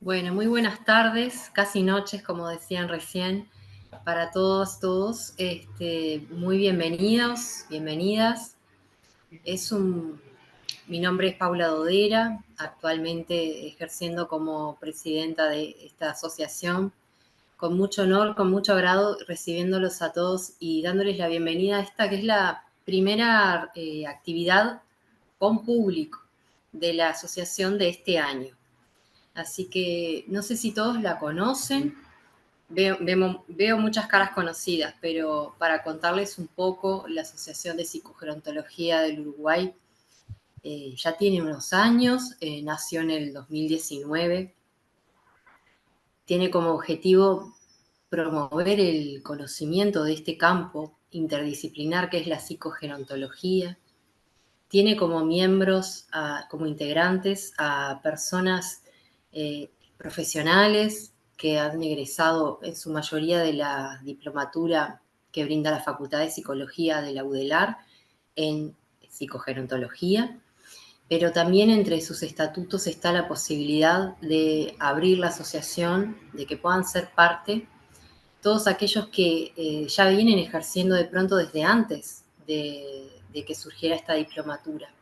Bueno, muy buenas tardes, casi noches, como decían recién, para todos. Muy bienvenidos, bienvenidas. Es un, Mi nombre es Paula Dodera, actualmente ejerciendo como presidenta de esta asociación. Con mucho honor, con mucho agrado, recibiéndolos a todos y dándoles la bienvenida a esta que es la primera actividad con público de la asociación de este año. Así que no sé si todos la conocen, veo muchas caras conocidas, pero para contarles un poco, la Asociación de Psicogerontología del Uruguay ya tiene unos años, nació en el 2019, tiene como objetivo promover el conocimiento de este campo interdisciplinar que es la psicogerontología. Tiene como miembros, como integrantes a personas profesionales que han egresado en su mayoría de la diplomatura que brinda la Facultad de Psicología de la UDELAR en psicogerontología, pero también entre sus estatutos está la posibilidad de abrir la asociación, de que puedan ser parte todos aquellos que ya vienen ejerciendo de pronto desde antes de que surgiera esta diplomatura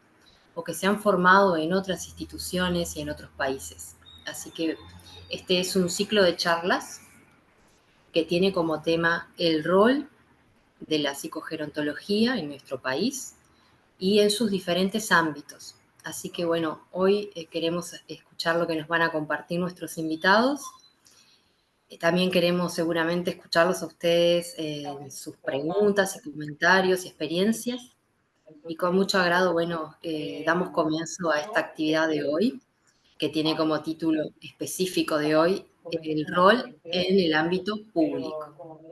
o que se han formado en otras instituciones y en otros países. Así que este es un ciclo de charlas que tiene como tema el rol de la psicogerontología en nuestro país y en sus diferentes ámbitos. Así que bueno, hoy queremos escuchar lo que nos van a compartir nuestros invitados. También queremos seguramente escucharlos a ustedes sus preguntas y comentarios y experiencias. Y con mucho agrado, bueno, damos comienzo a esta actividad de hoy, que tiene como título específico de hoy el rol en el ámbito público.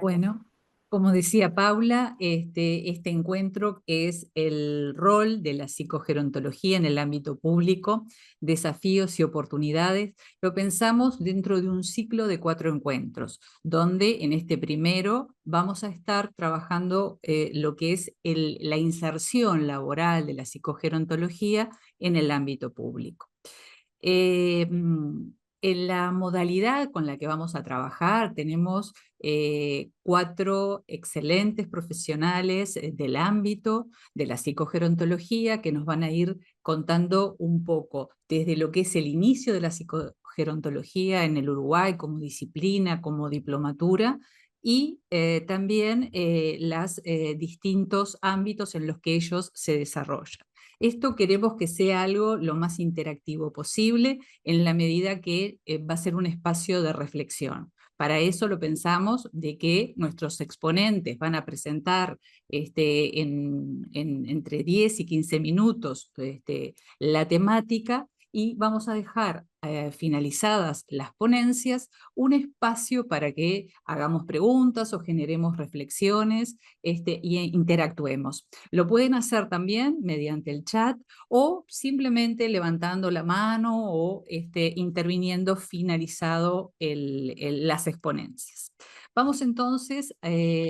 Bueno, como decía Paula, este encuentro es el rol de la psicogerontología en el ámbito público, desafíos y oportunidades. Lo pensamos dentro de un ciclo de 4 encuentros, donde en este primero vamos a estar trabajando lo que es la inserción laboral de la psicogerontología en el ámbito público. Eh, mm, en la modalidad con la que vamos a trabajar tenemos 4 excelentes profesionales del ámbito de la psicogerontología que nos van a ir contando un poco desde lo que es el inicio de la psicogerontología en el Uruguay como disciplina, como diplomatura, y también los distintos ámbitos en los que ellos se desarrollan. Esto queremos que sea algo lo más interactivo posible en la medida que va a ser un espacio de reflexión. Para eso lo pensamos de que nuestros exponentes van a presentar entre 10 y 15 minutos la temática y vamos a dejar finalizadas las ponencias un espacio para que hagamos preguntas o generemos reflexiones y interactuemos. Lo pueden hacer también mediante el chat o simplemente levantando la mano o interviniendo finalizado las exponencias. Vamos entonces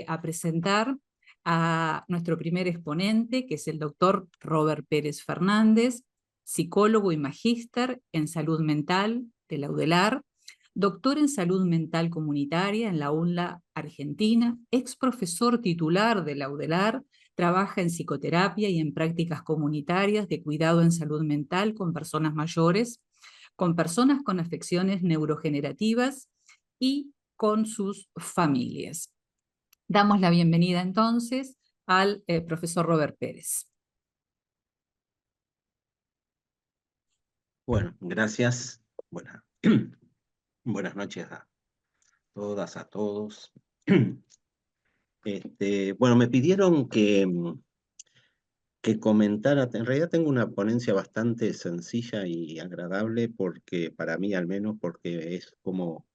a presentar a nuestro primer exponente, que es el doctor Robert Pérez Fernández, psicólogo y magíster en salud mental de la UDELAR, doctor en salud mental comunitaria en la UNLA Argentina, ex profesor titular de la UDELAR, trabaja en psicoterapia y en prácticas comunitarias de cuidado en salud mental con personas mayores, con personas con afecciones neurogenerativas y con sus familias. Damos la bienvenida entonces al profesor Robert Pérez. Bueno, gracias. Buenas noches a todas, a todos. Bueno, me pidieron que comentara, en realidad tengo una ponencia bastante sencilla y agradable, porque para mí al menos, porque es como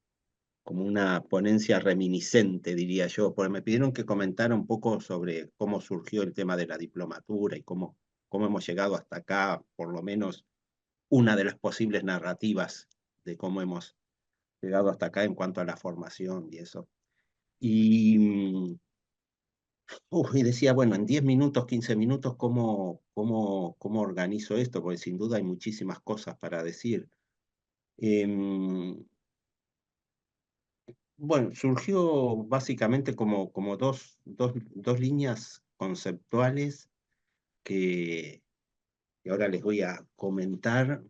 una ponencia reminiscente, diría yo, porque me pidieron que comentara un poco sobre cómo surgió el tema de la diplomatura y cómo hemos llegado hasta acá, por lo menos una de las posibles narrativas de cómo hemos llegado hasta acá en cuanto a la formación y eso. Y Y decía, bueno, en 10 minutos, 15 minutos, ¿cómo organizo esto? Porque sin duda hay muchísimas cosas para decir. Em, bueno, surgió básicamente como dos líneas conceptuales que, que ahora les voy a comentar,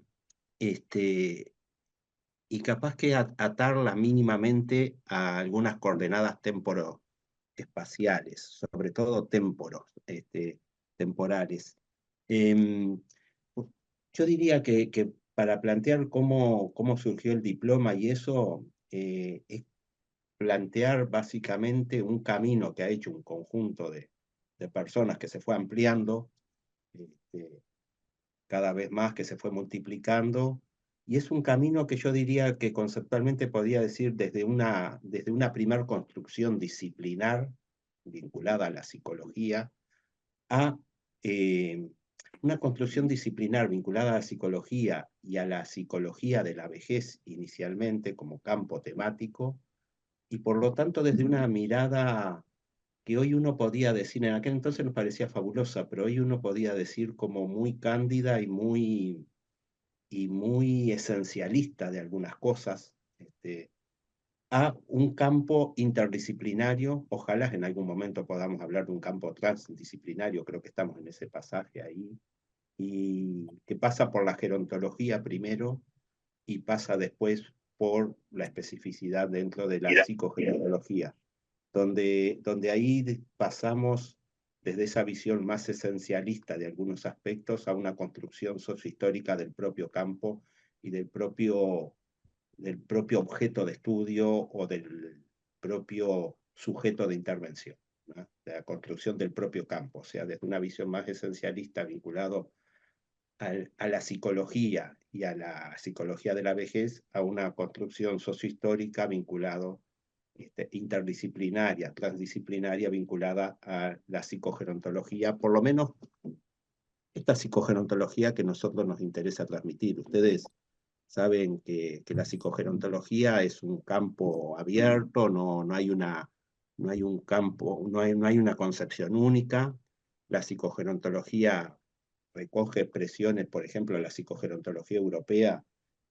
este, y capaz que atarla mínimamente a algunas coordenadas espaciales, sobre todo temporales. Em, yo diría que para plantear cómo surgió el diploma y eso, es plantear básicamente un camino que ha hecho un conjunto de personas que se fue ampliando, este, cada vez más, que se fue multiplicando, y es un camino que yo diría que conceptualmente podría decir desde una primer construcción disciplinar vinculada a la psicología, a eh, una construcción disciplinar vinculada a la psicología y a la psicología de la vejez inicialmente como campo temático, y por lo tanto desde una mirada que hoy uno podía decir, en aquel entonces nos parecía fabulosa, pero hoy uno podía decir como muy cándida y muy esencialista de algunas cosas, a un campo interdisciplinario. Ojalá en algún momento podamos hablar de un campo transdisciplinario, creo que estamos en ese pasaje ahí, y que pasa por la gerontología primero y pasa después por la especificidad dentro de la psicogerontología, donde ahí pasamos desde esa visión más esencialista de algunos aspectos a una construcción sociohistórica del propio campo y del propio objeto de estudio o del propio sujeto de intervención, ¿no? De la construcción del propio campo, o sea, desde una visión más esencialista vinculado a la psicología y a la psicología de la vejez, a una construcción sociohistórica vinculado, interdisciplinaria, transdisciplinaria, vinculada a la psicogerontología, por lo menos esta psicogerontología que a nosotros nos interesa transmitir. Ustedes saben que la psicogerontología es un campo abierto, no hay un campo, no hay una concepción única. La psicogerontología recoge expresiones, por ejemplo, la psicogerontología europea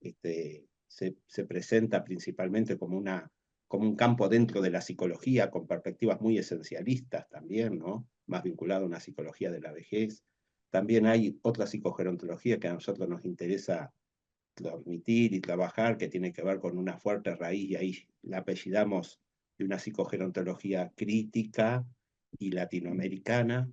se presenta principalmente como un campo dentro de la psicología, con perspectivas muy esencialistas también, ¿no? Más vinculado a una psicología de la vejez. También hay otra psicogerontología que a nosotros nos interesa transmitir y trabajar, que tiene que ver con una fuerte raíz, y ahí la apellidamos, de una psicogerontología crítica y latinoamericana,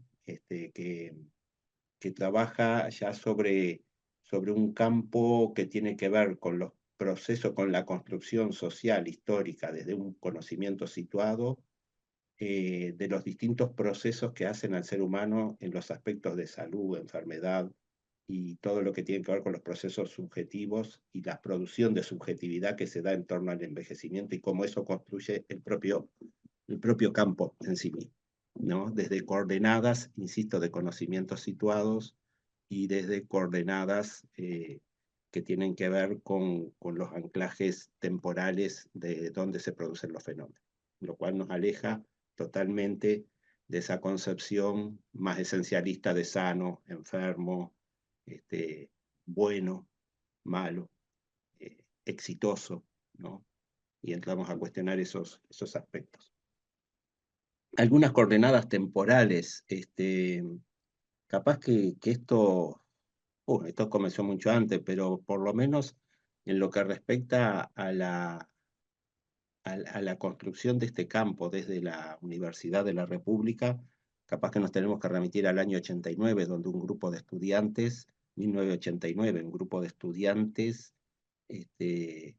que trabaja ya sobre un campo que tiene que ver con los procesos, con la construcción social histórica desde un conocimiento situado, de los distintos procesos que hacen al ser humano en los aspectos de salud, enfermedad y todo lo que tiene que ver con los procesos subjetivos y la producción de subjetividad que se da en torno al envejecimiento y cómo eso construye el propio campo en sí mismo, ¿no? Desde coordenadas, insisto, de conocimientos situados y desde coordenadas que tienen que ver con los anclajes temporales de donde se producen los fenómenos, lo cual nos aleja totalmente de esa concepción más esencialista de sano, enfermo, bueno, malo, exitoso, ¿no? Y entramos a cuestionar esos aspectos. Algunas coordenadas temporales, capaz que esto comenzó mucho antes, pero por lo menos en lo que respecta a la construcción de este campo desde la Universidad de la República, capaz que nos tenemos que remitir al año 89, donde un grupo de estudiantes, 1989, un grupo de estudiantes, que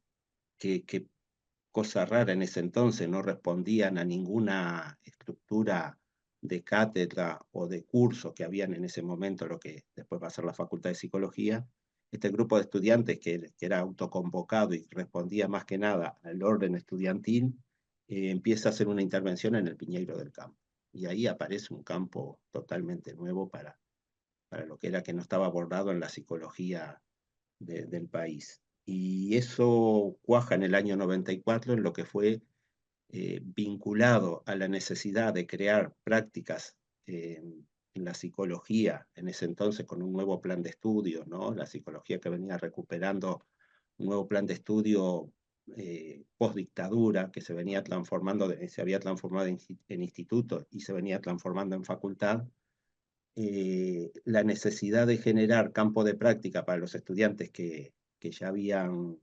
cosa rara en ese entonces, no respondían a ninguna estructura de cátedra o de curso que habían en ese momento, lo que después va a ser la Facultad de Psicología. Este grupo de estudiantes que era autoconvocado y respondía más que nada al orden estudiantil, empieza a hacer una intervención en el Piñeiro del Campo. Y ahí aparece un campo totalmente nuevo para lo que era, que no estaba abordado en la psicología del país. Y eso cuaja en el año 94 en lo que fue vinculado a la necesidad de crear prácticas en la psicología, en ese entonces con un nuevo plan de estudio, ¿no? La psicología que venía recuperando un nuevo plan de estudio post-dictadura, que se venía transformando, se había transformado en instituto y se venía transformando en facultad. La necesidad de generar campo de práctica para los estudiantes que ya habían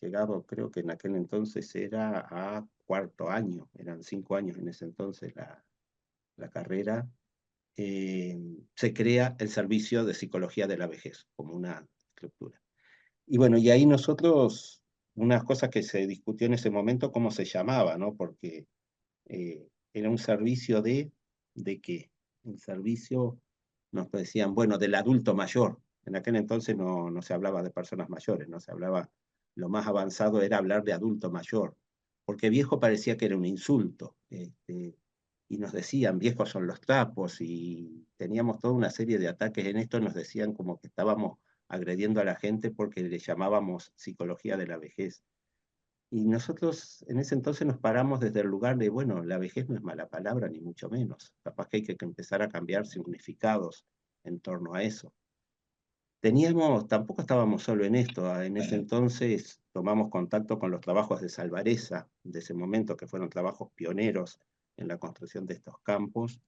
llegado, creo que en aquel entonces era a cuarto año, eran 5 años en ese entonces la carrera, se crea el servicio de psicología de la vejez como una estructura. Y bueno, y ahí nosotros, unas cosas que se discutió en ese momento, cómo se llamaba, ¿no? Porque era un servicio ¿de qué? Un servicio, nos decían, bueno, del adulto mayor. En aquel entonces no se hablaba de personas mayores, no se hablaba, lo más avanzado era hablar de adulto mayor, porque viejo parecía que era un insulto. Y nos decían, viejos son los trapos, y teníamos toda una serie de ataques en esto, nos decían como que estábamos agrediendo a la gente porque le llamábamos psicología de la vejez. Y nosotros en ese entonces nos paramos desde el lugar de, bueno, la vejez no es mala palabra, ni mucho menos. Capaz que hay que empezar a cambiar significados en torno a eso. Tampoco estábamos solo en esto, en ese entonces tomamos contacto con los trabajos de Salvarezza, de ese momento, que fueron trabajos pioneros en la construcción de estos campos,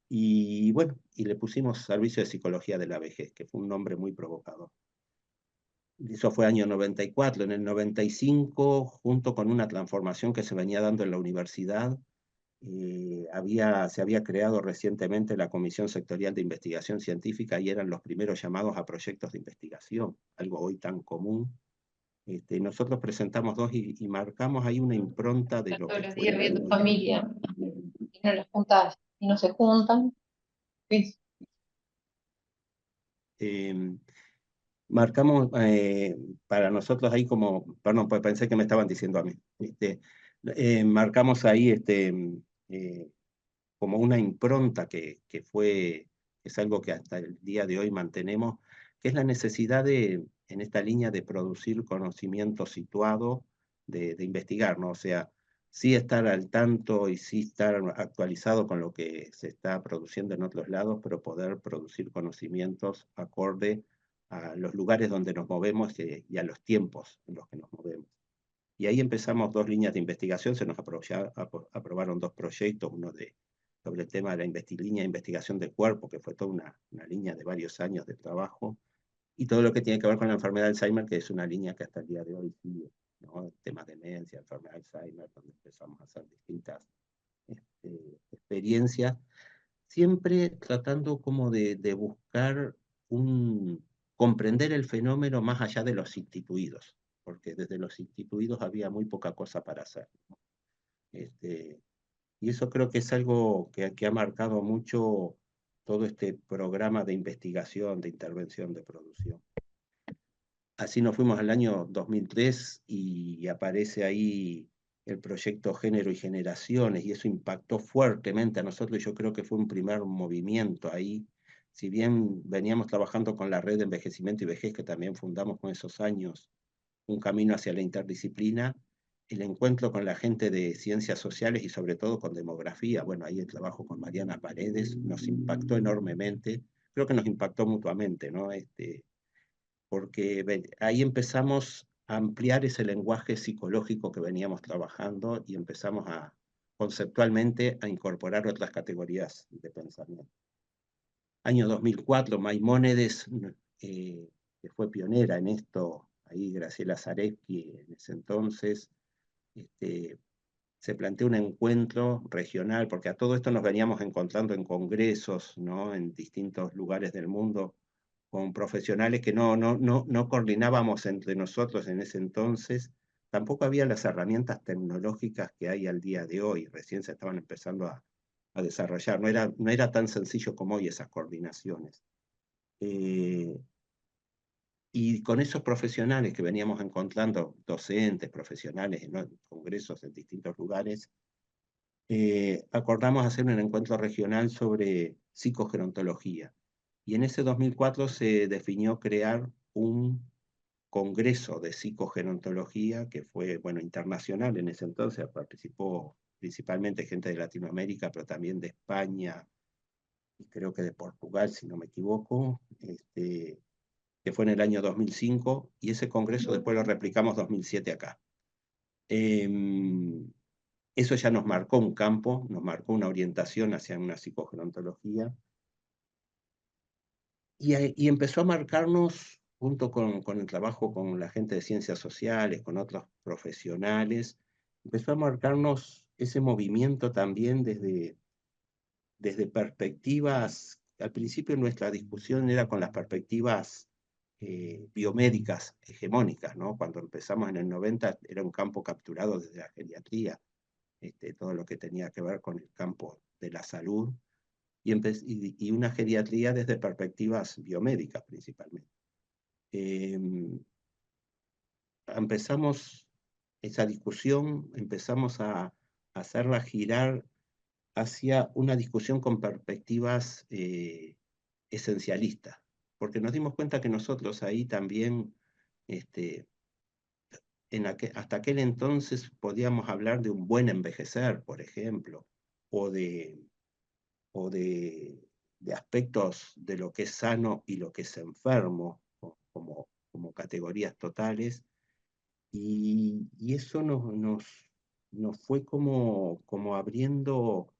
y bueno, y le pusimos Servicio de Psicología de la Vejez, que fue un nombre muy provocador. Eso fue año 94. En el 95, junto con una transformación que se venía dando en la universidad, se había creado recientemente la Comisión Sectorial de Investigación Científica y eran los primeros llamados a proyectos de investigación, algo hoy tan común. Nosotros presentamos dos y marcamos ahí una impronta de lo Todos que los días fue. ve tu familia y no los juntas y no se juntan. Sí. Marcamos para nosotros ahí como, perdón, pues pensé que me estaban diciendo a mí, marcamos ahí como una impronta que es algo que hasta el día de hoy mantenemos, que es la necesidad en esta línea de producir conocimiento situado, de investigar, ¿no? O sea, sí estar al tanto y sí estar actualizado con lo que se está produciendo en otros lados, pero poder producir conocimientos acorde a los lugares donde nos movemos y a los tiempos en los que nos movemos. Y ahí empezamos 2 líneas de investigación, se nos aprobaron 2 proyectos, uno sobre el tema de la línea de investigación del cuerpo, que fue toda una línea de varios años de trabajo, y todo lo que tiene que ver con la enfermedad de Alzheimer, que es una línea que hasta el día de hoy sigue, ¿no? El tema de demencia, enfermedad de Alzheimer, donde empezamos a hacer distintas experiencias, siempre tratando como de buscar comprender el fenómeno más allá de los instituidos, porque desde los instituidos había muy poca cosa para hacer, ¿no? Y eso creo que es algo que ha marcado mucho todo este programa de investigación, de intervención, de producción. Así nos fuimos al año 2003 y aparece ahí el proyecto Género y Generaciones, y eso impactó fuertemente a nosotros, y yo creo que fue un primer movimiento ahí. Si bien veníamos trabajando con la red de envejecimiento y vejez, que también fundamos con esos años, un camino hacia la interdisciplina, el encuentro con la gente de ciencias sociales y sobre todo con demografía, bueno, ahí el trabajo con Mariana Paredes nos impactó enormemente, creo que nos impactó mutuamente, ¿no? Porque ahí empezamos a ampliar ese lenguaje psicológico que veníamos trabajando y empezamos conceptualmente a incorporar otras categorías de pensamiento. Año 2004, Maimónides, que fue pionera en esto, ahí Graciela Zarecki en ese entonces, se planteó un encuentro regional, porque a todo esto nos veníamos encontrando en congresos, ¿no? En distintos lugares del mundo, con profesionales que no coordinábamos entre nosotros en ese entonces. Tampoco había las herramientas tecnológicas que hay al día de hoy, recién se estaban empezando a desarrollar, no era tan sencillo como hoy esas coordinaciones. Y con esos profesionales que veníamos encontrando, docentes, profesionales en congresos en distintos lugares, acordamos hacer un encuentro regional sobre psicogerontología. Y en ese 2004 se definió crear un congreso de psicogerontología, que fue, bueno, internacional en ese entonces, participó principalmente gente de Latinoamérica, pero también de España, y creo que de Portugal, si no me equivoco, que fue en el año 2005, y ese congreso después lo replicamos 2007 acá. Eso ya nos marcó un campo, nos marcó una orientación hacia una psicogerontología, y empezó a marcarnos, junto con el trabajo con la gente de ciencias sociales, con otros profesionales, empezó a marcarnos ese movimiento también desde perspectivas. Al principio nuestra discusión era con las perspectivas biomédicas hegemónicas, ¿no? Cuando empezamos en el 90 era un campo capturado desde la geriatría, todo lo que tenía que ver con el campo de la salud, y una geriatría desde perspectivas biomédicas principalmente. Empezamos esa discusión, empezamos a hacerla girar hacia una discusión con perspectivas esencialistas, porque nos dimos cuenta que nosotros ahí también, hasta aquel entonces podíamos hablar de un buen envejecer, por ejemplo, o de aspectos de lo que es sano y lo que es enfermo, como categorías totales, y eso nos fue como abriendo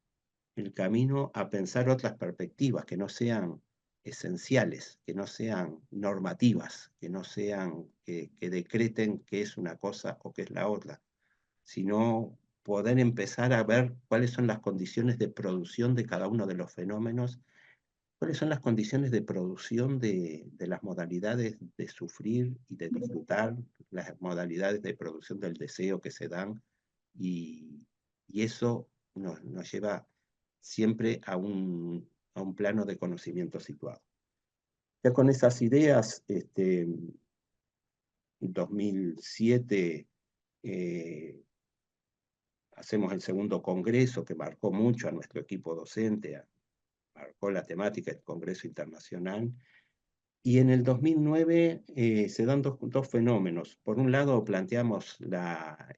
el camino a pensar otras perspectivas que no sean esenciales, que no sean normativas, que no sean, que decreten qué es una cosa o qué es la otra, sino poder empezar a ver cuáles son las condiciones de producción de cada uno de los fenómenos, cuáles son las condiciones de producción de las modalidades de sufrir y de disfrutar, las modalidades de producción del deseo que se dan, y eso nos lleva siempre a un plano de conocimiento situado. Ya con esas ideas, en 2007 hacemos el segundo congreso, que marcó mucho a nuestro equipo docente, marcó la temática del Congreso Internacional, y en el 2009 se dan dos fenómenos. Por un lado,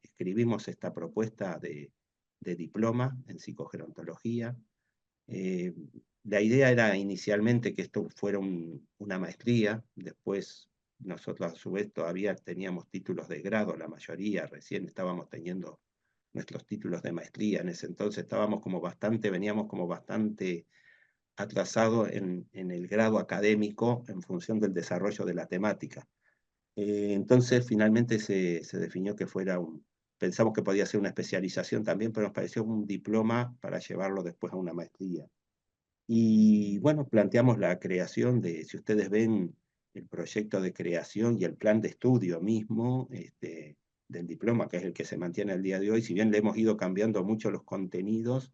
escribimos esta propuesta de diploma en psicogerontología. La idea era inicialmente que esto fuera una maestría, después nosotros a su vez todavía teníamos títulos de grado, la mayoría, recién estábamos teniendo nuestros títulos de maestría. En ese entonces veníamos como bastante atrasados en el grado académico en función del desarrollo de la temática. Entonces finalmente se definió que pensamos que podía ser una especialización también, pero nos pareció un diploma para llevarlo después a una maestría. Y bueno, planteamos la creación si ustedes ven el proyecto de creación y el plan de estudio mismo del diploma, que es el que se mantiene al día de hoy, si bien le hemos ido cambiando mucho los contenidos,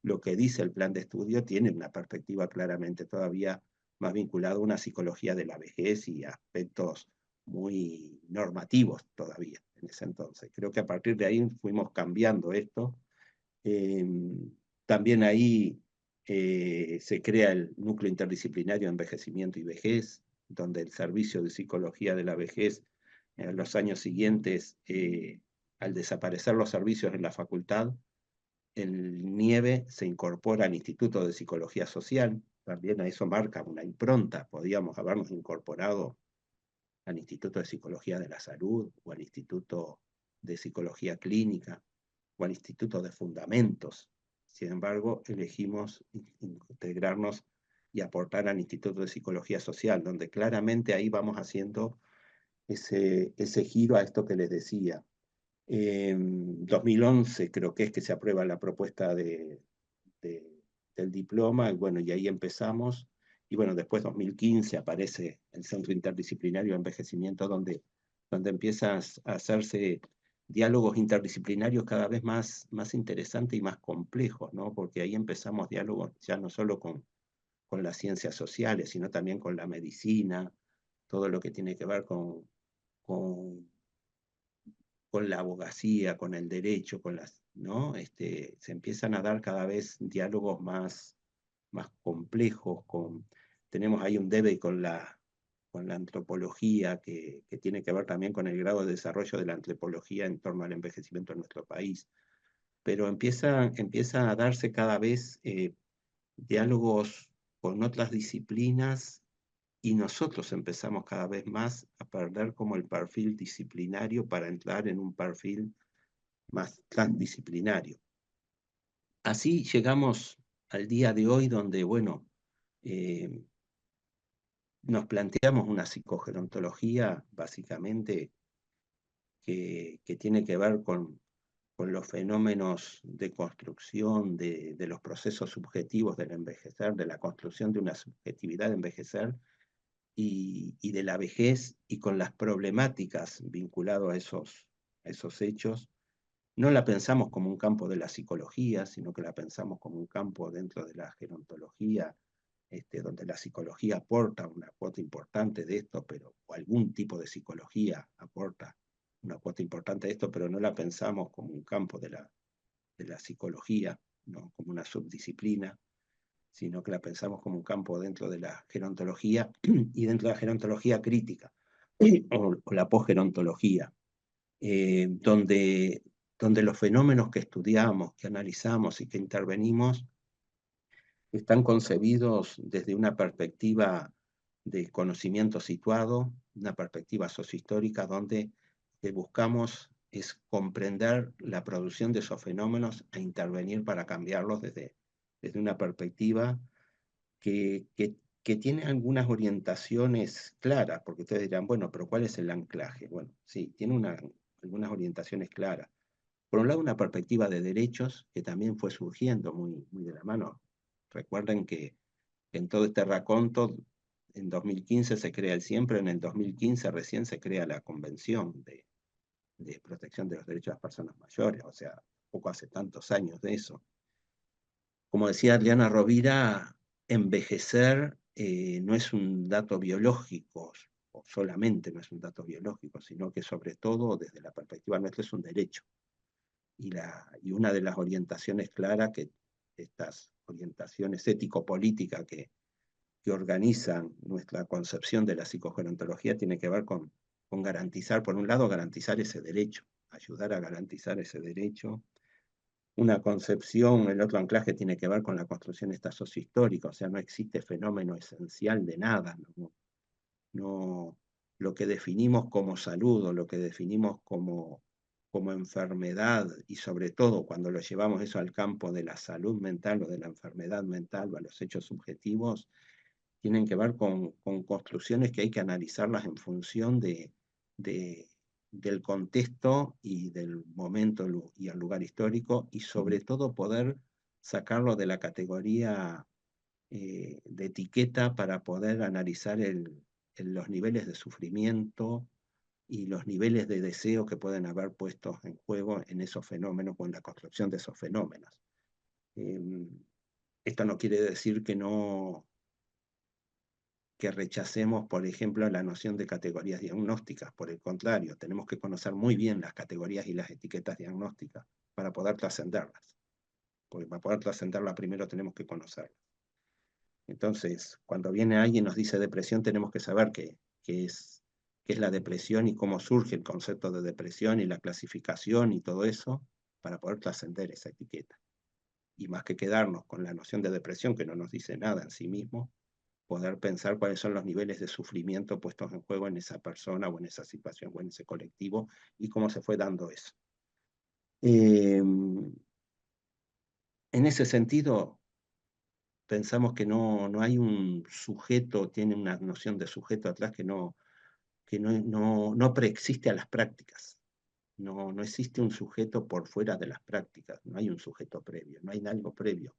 lo que dice el plan de estudio tiene una perspectiva claramente todavía más vinculada a una psicología de la vejez y aspectos muy normativos todavía en ese entonces. Creo que a partir de ahí fuimos cambiando esto. También ahí se crea el Núcleo Interdisciplinario Envejecimiento y Vejez, donde el Servicio de Psicología de la Vejez, en los años siguientes, al desaparecer los servicios en la facultad, el NIEVE se incorpora al Instituto de Psicología Social. También a eso marca una impronta. Podíamos habernos incorporado al Instituto de Psicología de la Salud, o al Instituto de Psicología Clínica, o al Instituto de Fundamentos. Sin embargo, elegimos integrarnos y aportar al Instituto de Psicología Social, donde claramente ahí vamos haciendo ese giro a esto que les decía. En 2011 creo que es que se aprueba la propuesta del diploma, y bueno, y ahí empezamos. Y bueno, después 2015 aparece el Centro Interdisciplinario de Envejecimiento, donde empiezan a hacerse diálogos interdisciplinarios cada vez más interesantes y más complejos, ¿no? Porque ahí empezamos diálogos ya no solo con las ciencias sociales, sino también con la medicina, todo lo que tiene que ver con la abogacía, con el derecho, ¿no? Se empiezan a dar cada vez diálogos más complejos. Tenemos ahí un debe con la con la antropología, que tiene que ver también con el grado de desarrollo de la antropología en torno al envejecimiento en nuestro país. Pero empieza a darse cada vez diálogos con otras disciplinas, y nosotros empezamos cada vez más a perder como el perfil disciplinario para entrar en un perfil más transdisciplinario. Así llegamos al día de hoy donde, bueno, nos planteamos una psicogerontología básicamente que tiene que ver con los fenómenos de construcción de los procesos subjetivos del envejecer, de la construcción de una subjetividad de envejecer y de la vejez, y con las problemáticas vinculadas a esos hechos. No la pensamos como un campo de la psicología, sino que la pensamos como un campo dentro de la gerontología, donde la psicología aporta una cuota importante de esto, o algún tipo de psicología aporta una cuota importante de esto, pero no la pensamos como un campo de la psicología, no como una subdisciplina, sino que la pensamos como un campo dentro de la gerontología y dentro de la gerontología crítica, o la posgerontología, donde los fenómenos que estudiamos, que analizamos y que intervenimos están concebidos desde una perspectiva de conocimiento situado, una perspectiva sociohistórica, donde buscamos es comprender la producción de esos fenómenos e intervenir para cambiarlos desde una perspectiva que tiene algunas orientaciones claras, porque ustedes dirán, bueno, pero ¿cuál es el anclaje? Bueno, sí, tiene algunas orientaciones claras. Por un lado, una perspectiva de derechos que también fue surgiendo muy, muy de la mano. Recuerden que en todo este raconto, en 2015 se crea el CIEMPRE, en el 2015 recién se crea la Convención de Protección de los Derechos de las Personas Mayores, o sea, poco hace tantos años de eso. Como decía Adriana Rovira, envejecer no es un dato biológico, o solamente no es un dato biológico, sino que sobre todo desde la perspectiva nuestra es un derecho. Y una de las orientaciones claras, que estas orientaciones ético-políticas que organizan nuestra concepción de la psicogerontología, tiene que ver con garantizar, por un lado, garantizar ese derecho, ayudar a garantizar ese derecho. Una concepción, el otro anclaje tiene que ver con la construcción esta sociohistórica, o sea, no existe fenómeno esencial de nada, no, lo que definimos como salud o lo que definimos como enfermedad, y sobre todo cuando lo llevamos eso al campo de la salud mental o de la enfermedad mental o a los hechos subjetivos, tienen que ver con construcciones que hay que analizarlas en función del contexto y del momento y el lugar histórico, y sobre todo poder sacarlo de la categoría de etiqueta para poder analizar los niveles de sufrimiento y los niveles de deseo que pueden haber puestos en juego en esos fenómenos o en la construcción de esos fenómenos. Esto no quiere decir que rechacemos, por ejemplo, la noción de categorías diagnósticas. Por el contrario, tenemos que conocer muy bien las categorías y las etiquetas diagnósticas para poder trascenderlas. Porque para poder trascenderlas primero tenemos que conocerlas. Entonces, cuando viene alguien y nos dice depresión, tenemos que saber qué es la depresión y cómo surge el concepto de depresión y la clasificación y todo eso, para poder trascender esa etiqueta. Y más que quedarnos con la noción de depresión, que no nos dice nada en sí mismo, poder pensar cuáles son los niveles de sufrimiento puestos en juego en esa persona o en esa situación o en ese colectivo, y cómo se fue dando eso. En ese sentido, pensamos que no hay un sujeto, tiene una noción de sujeto atrás que no preexiste a las prácticas. No existe un sujeto por fuera de las prácticas, no hay un sujeto previo, no hay algo previo,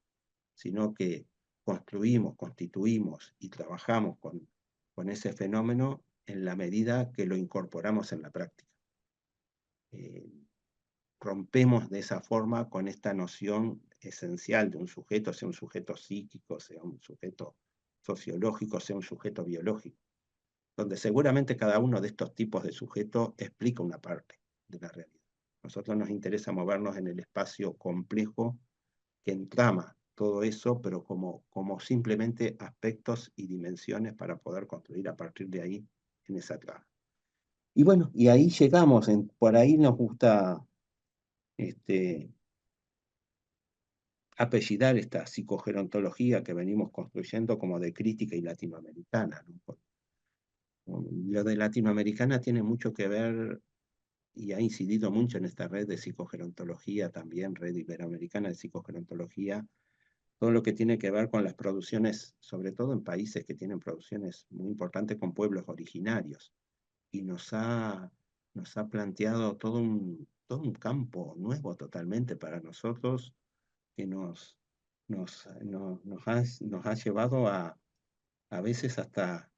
sino que construimos, constituimos y trabajamos con ese fenómeno en la medida que lo incorporamos en la práctica. Rompemos de esa forma con esta noción esencial de un sujeto, sea un sujeto psíquico, sea un sujeto sociológico, sea un sujeto biológico, donde seguramente cada uno de estos tipos de sujetos explica una parte de la realidad. A nosotros nos interesa movernos en el espacio complejo que entrama todo eso, pero como simplemente aspectos y dimensiones para poder construir a partir de ahí en esa caja. Y bueno, y ahí llegamos, por ahí nos gusta apellidar esta psicogerontología que venimos construyendo como de crítica y latinoamericana, ¿no? Lo de latinoamericana tiene mucho que ver y ha incidido mucho en esta red de psicogerontología también, red iberoamericana de psicogerontología, todo lo que tiene que ver con las producciones, sobre todo en países que tienen producciones muy importantes con pueblos originarios, y nos ha planteado todo un campo nuevo totalmente para nosotros, que nos ha llevado a veces hasta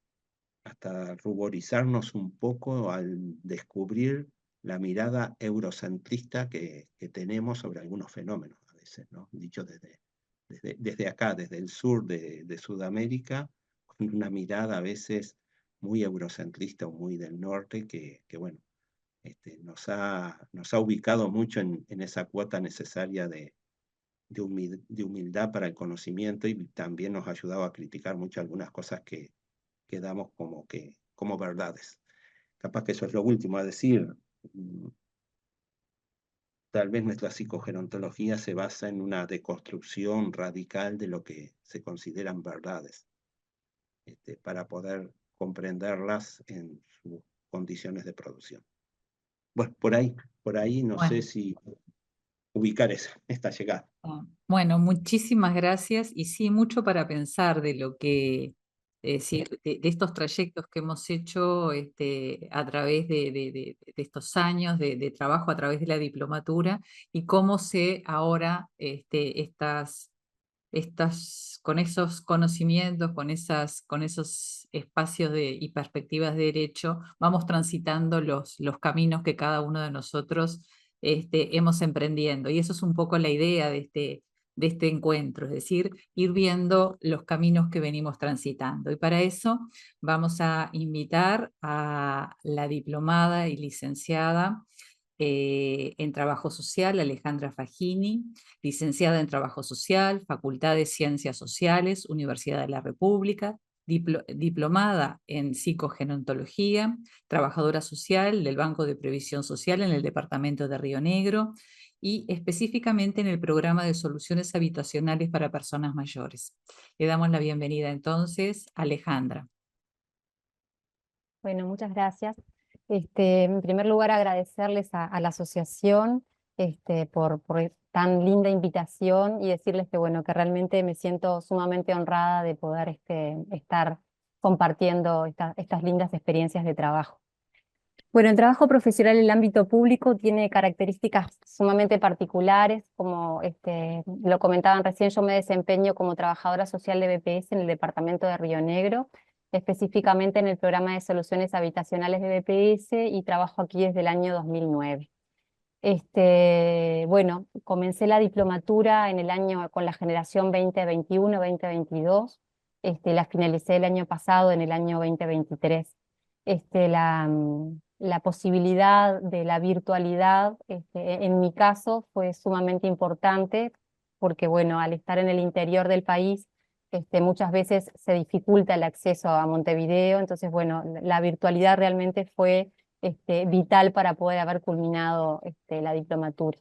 ruborizarnos un poco al descubrir la mirada eurocentrista que tenemos sobre algunos fenómenos a veces, ¿no? Dicho desde acá, desde el sur de Sudamérica, con una mirada a veces muy eurocentrista o muy del norte, que bueno, nos ha ubicado mucho en esa cuota necesaria de humildad para el conocimiento, y también nos ha ayudado a criticar mucho algunas cosas que damos como verdades. Capaz que eso es lo último a decir. Tal vez nuestra psicogerontología se basa en una deconstrucción radical de lo que se consideran verdades, para poder comprenderlas en sus condiciones de producción. Bueno, por ahí no sé si ubicar esta llegada. Bueno, muchísimas gracias, y sí, mucho para pensar de lo que, de estos trayectos que hemos hecho a través de estos años de trabajo a través de la diplomatura, y cómo ahora con esos conocimientos, con esos espacios y perspectivas de derecho, vamos transitando los caminos que cada uno de nosotros hemos emprendiendo. Y eso es un poco la idea de este encuentro, es decir, ir viendo los caminos que venimos transitando. Y para eso vamos a invitar a la diplomada y licenciada en Trabajo Social, Alejandra Fagini, licenciada en Trabajo Social, Facultad de Ciencias Sociales, Universidad de la República, diplomada en Psicogerontología, trabajadora social del Banco de Previsión Social en el departamento de Río Negro, y específicamente en el programa de soluciones habitacionales para personas mayores. Le damos la bienvenida entonces a Alejandra. Bueno, muchas gracias. En primer lugar, agradecerles a la asociación por tan linda invitación, y decirles que, bueno, que realmente me siento sumamente honrada de poder estar compartiendo estas lindas experiencias de trabajo. Bueno, el trabajo profesional en el ámbito público tiene características sumamente particulares. Como lo comentaban recién, yo me desempeño como trabajadora social de BPS en el departamento de Río Negro, específicamente en el programa de soluciones habitacionales de BPS, y trabajo aquí desde el año 2009. Bueno, comencé la diplomatura con la generación 2021-2022, la finalicé el año pasado, en el año 2023. La posibilidad de la virtualidad, en mi caso, fue sumamente importante, porque bueno, al estar en el interior del país, muchas veces se dificulta el acceso a Montevideo. Entonces bueno, la virtualidad realmente fue vital para poder haber culminado la diplomatura.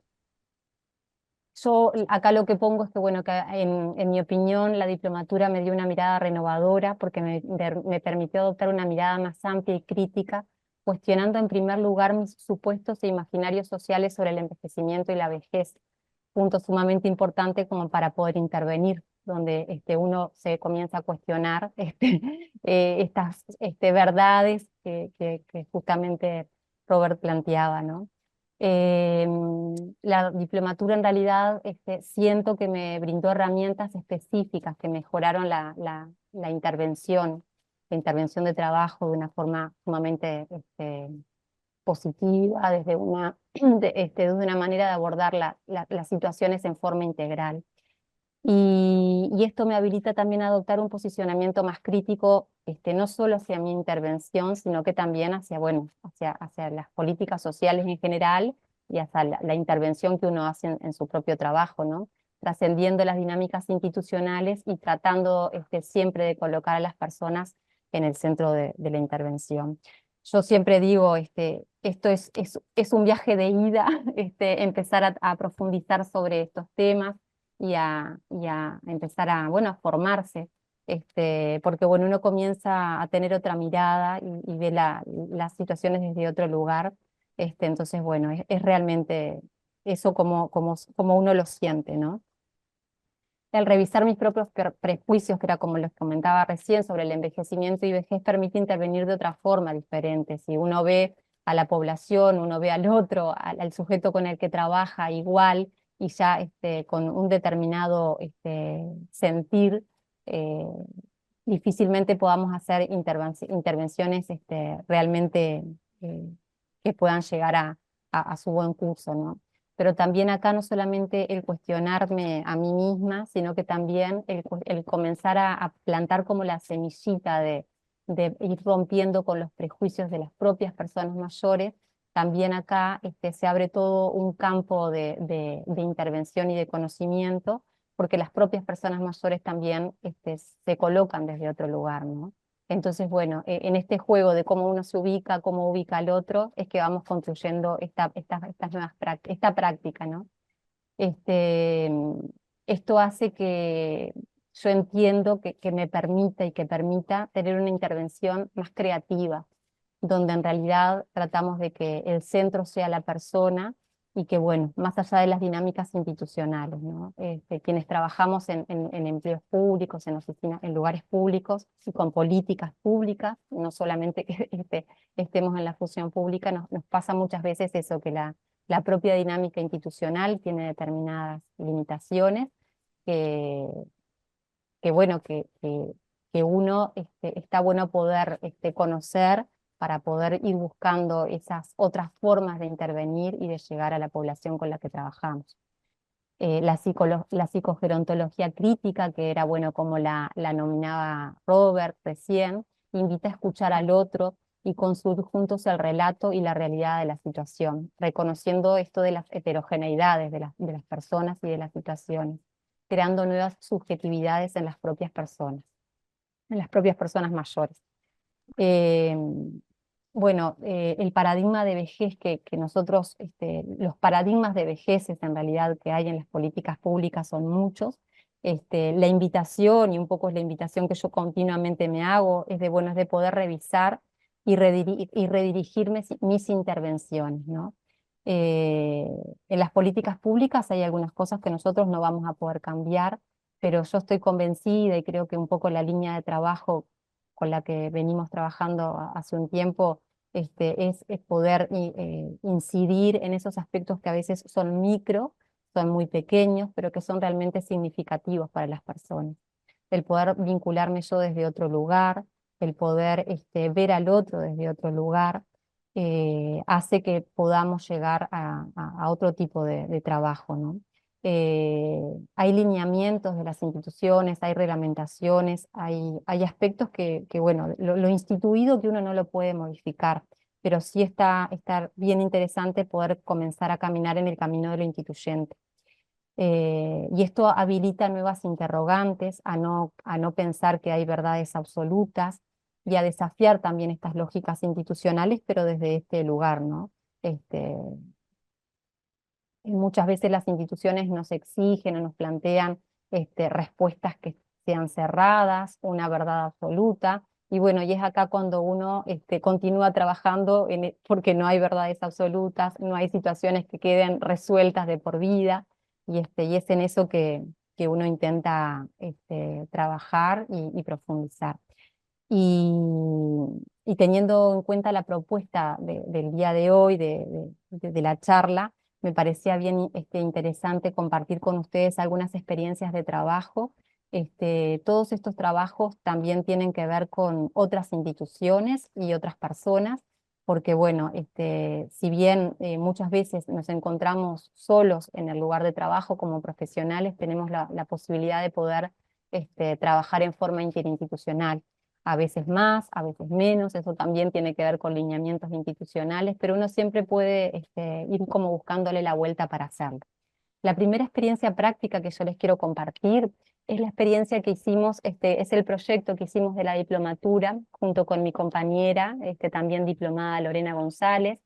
Yo acá lo que pongo es que, bueno, que en mi opinión la diplomatura me dio una mirada renovadora, porque me permitió adoptar una mirada más amplia y crítica, cuestionando en primer lugar mis supuestos e imaginarios sociales sobre el envejecimiento y la vejez, punto sumamente importante como para poder intervenir, donde uno se comienza a cuestionar estas verdades que justamente Robert planteaba, ¿no? La diplomatura en realidad siento que me brindó herramientas específicas que mejoraron la intervención de trabajo de una forma sumamente positiva, desde desde una manera de abordar las situaciones en forma integral. Y esto me habilita también a adoptar un posicionamiento más crítico, no solo hacia mi intervención, sino que también hacia, bueno, hacia las políticas sociales en general, y hacia la intervención que uno hace en su propio trabajo, ¿no? trascendiendo las dinámicas institucionales y tratando siempre de colocar a las personas en el centro de la intervención. Yo siempre digo, esto es un viaje de ida, empezar a profundizar sobre estos temas y a empezar a formarse, porque bueno, uno comienza a tener otra mirada y ve las situaciones desde otro lugar, entonces bueno, es realmente eso como uno lo siente, ¿no? El revisar mis propios prejuicios, que era como les comentaba recién, sobre el envejecimiento y vejez, permite intervenir de otra forma diferente. Si uno ve a la población, uno ve al otro, al sujeto con el que trabaja igual, y ya con un determinado sentir, difícilmente podamos hacer intervenciones realmente que puedan llegar a su buen curso, ¿no? Pero también acá no solamente el cuestionarme a mí misma, sino que también el comenzar a plantar como la semillita de ir rompiendo con los prejuicios de las propias personas mayores. También acá se abre todo un campo de intervención y de conocimiento, porque las propias personas mayores también se colocan desde otro lugar, ¿no? Entonces, bueno, en este juego de cómo uno se ubica, cómo ubica al otro, es que vamos construyendo esta práctica, ¿no? Esto hace que yo entiendo que me permita y que permita tener una intervención más creativa, donde en realidad tratamos de que el centro sea la persona y que, bueno, más allá de las dinámicas institucionales, ¿no? Quienes trabajamos en empleos públicos, en oficinas, en lugares públicos y con políticas públicas, no solamente que estemos en la función pública, nos pasa muchas veces eso, que la propia dinámica institucional tiene determinadas limitaciones bueno, que uno está bueno poder conocer para poder ir buscando esas otras formas de intervenir y de llegar a la población con la que trabajamos. La psicogerontología crítica, que era, bueno, como la nominaba Robert recién, invita a escuchar al otro y construir juntos el relato y la realidad de la situación, reconociendo esto de las heterogeneidades de las personas y de las situaciones, creando nuevas subjetividades en las propias personas mayores. Bueno, el paradigma de vejez que nosotros, los paradigmas de vejeces en realidad que hay en las políticas públicas son muchos. La invitación, y un poco es la invitación que yo continuamente me hago, es de poder revisar y redirigir mis intervenciones, ¿no? En las políticas públicas hay algunas cosas que nosotros no vamos a poder cambiar, pero yo estoy convencida y creo que un poco la línea de trabajo con la que venimos trabajando hace un tiempo es poder incidir en esos aspectos que a veces son micro, son muy pequeños, pero que son realmente significativos para las personas. El poder vincularme yo desde otro lugar, el poder ver al otro desde otro lugar, hace que podamos llegar a otro tipo de trabajo, ¿no? Hay lineamientos de las instituciones, hay reglamentaciones, hay aspectos bueno, lo instituido que uno no lo puede modificar, pero sí está bien interesante poder comenzar a caminar en el camino de lo instituyente. Y esto habilita nuevas interrogantes, a no pensar que hay verdades absolutas y a desafiar también estas lógicas institucionales, pero desde este lugar, ¿no? Muchas veces las instituciones nos exigen o nos plantean respuestas que sean cerradas, una verdad absoluta, y bueno, y es acá cuando uno continúa trabajando porque no hay verdades absolutas, no hay situaciones que queden resueltas de por vida, y es en eso que uno intenta trabajar y profundizar. Y teniendo en cuenta la propuesta del día de hoy, de la charla, me parecía bien interesante compartir con ustedes algunas experiencias de trabajo. Todos estos trabajos también tienen que ver con otras instituciones y otras personas, porque bueno, si bien muchas veces nos encontramos solos en el lugar de trabajo como profesionales, tenemos la posibilidad de poder trabajar en forma interinstitucional. A veces más, a veces menos, eso también tiene que ver con lineamientos institucionales, pero uno siempre puede ir como buscándole la vuelta para hacerlo. La primera experiencia práctica que yo les quiero compartir es la experiencia que hicimos, es el proyecto que hicimos de la diplomatura junto con mi compañera, también diplomada Lorena González.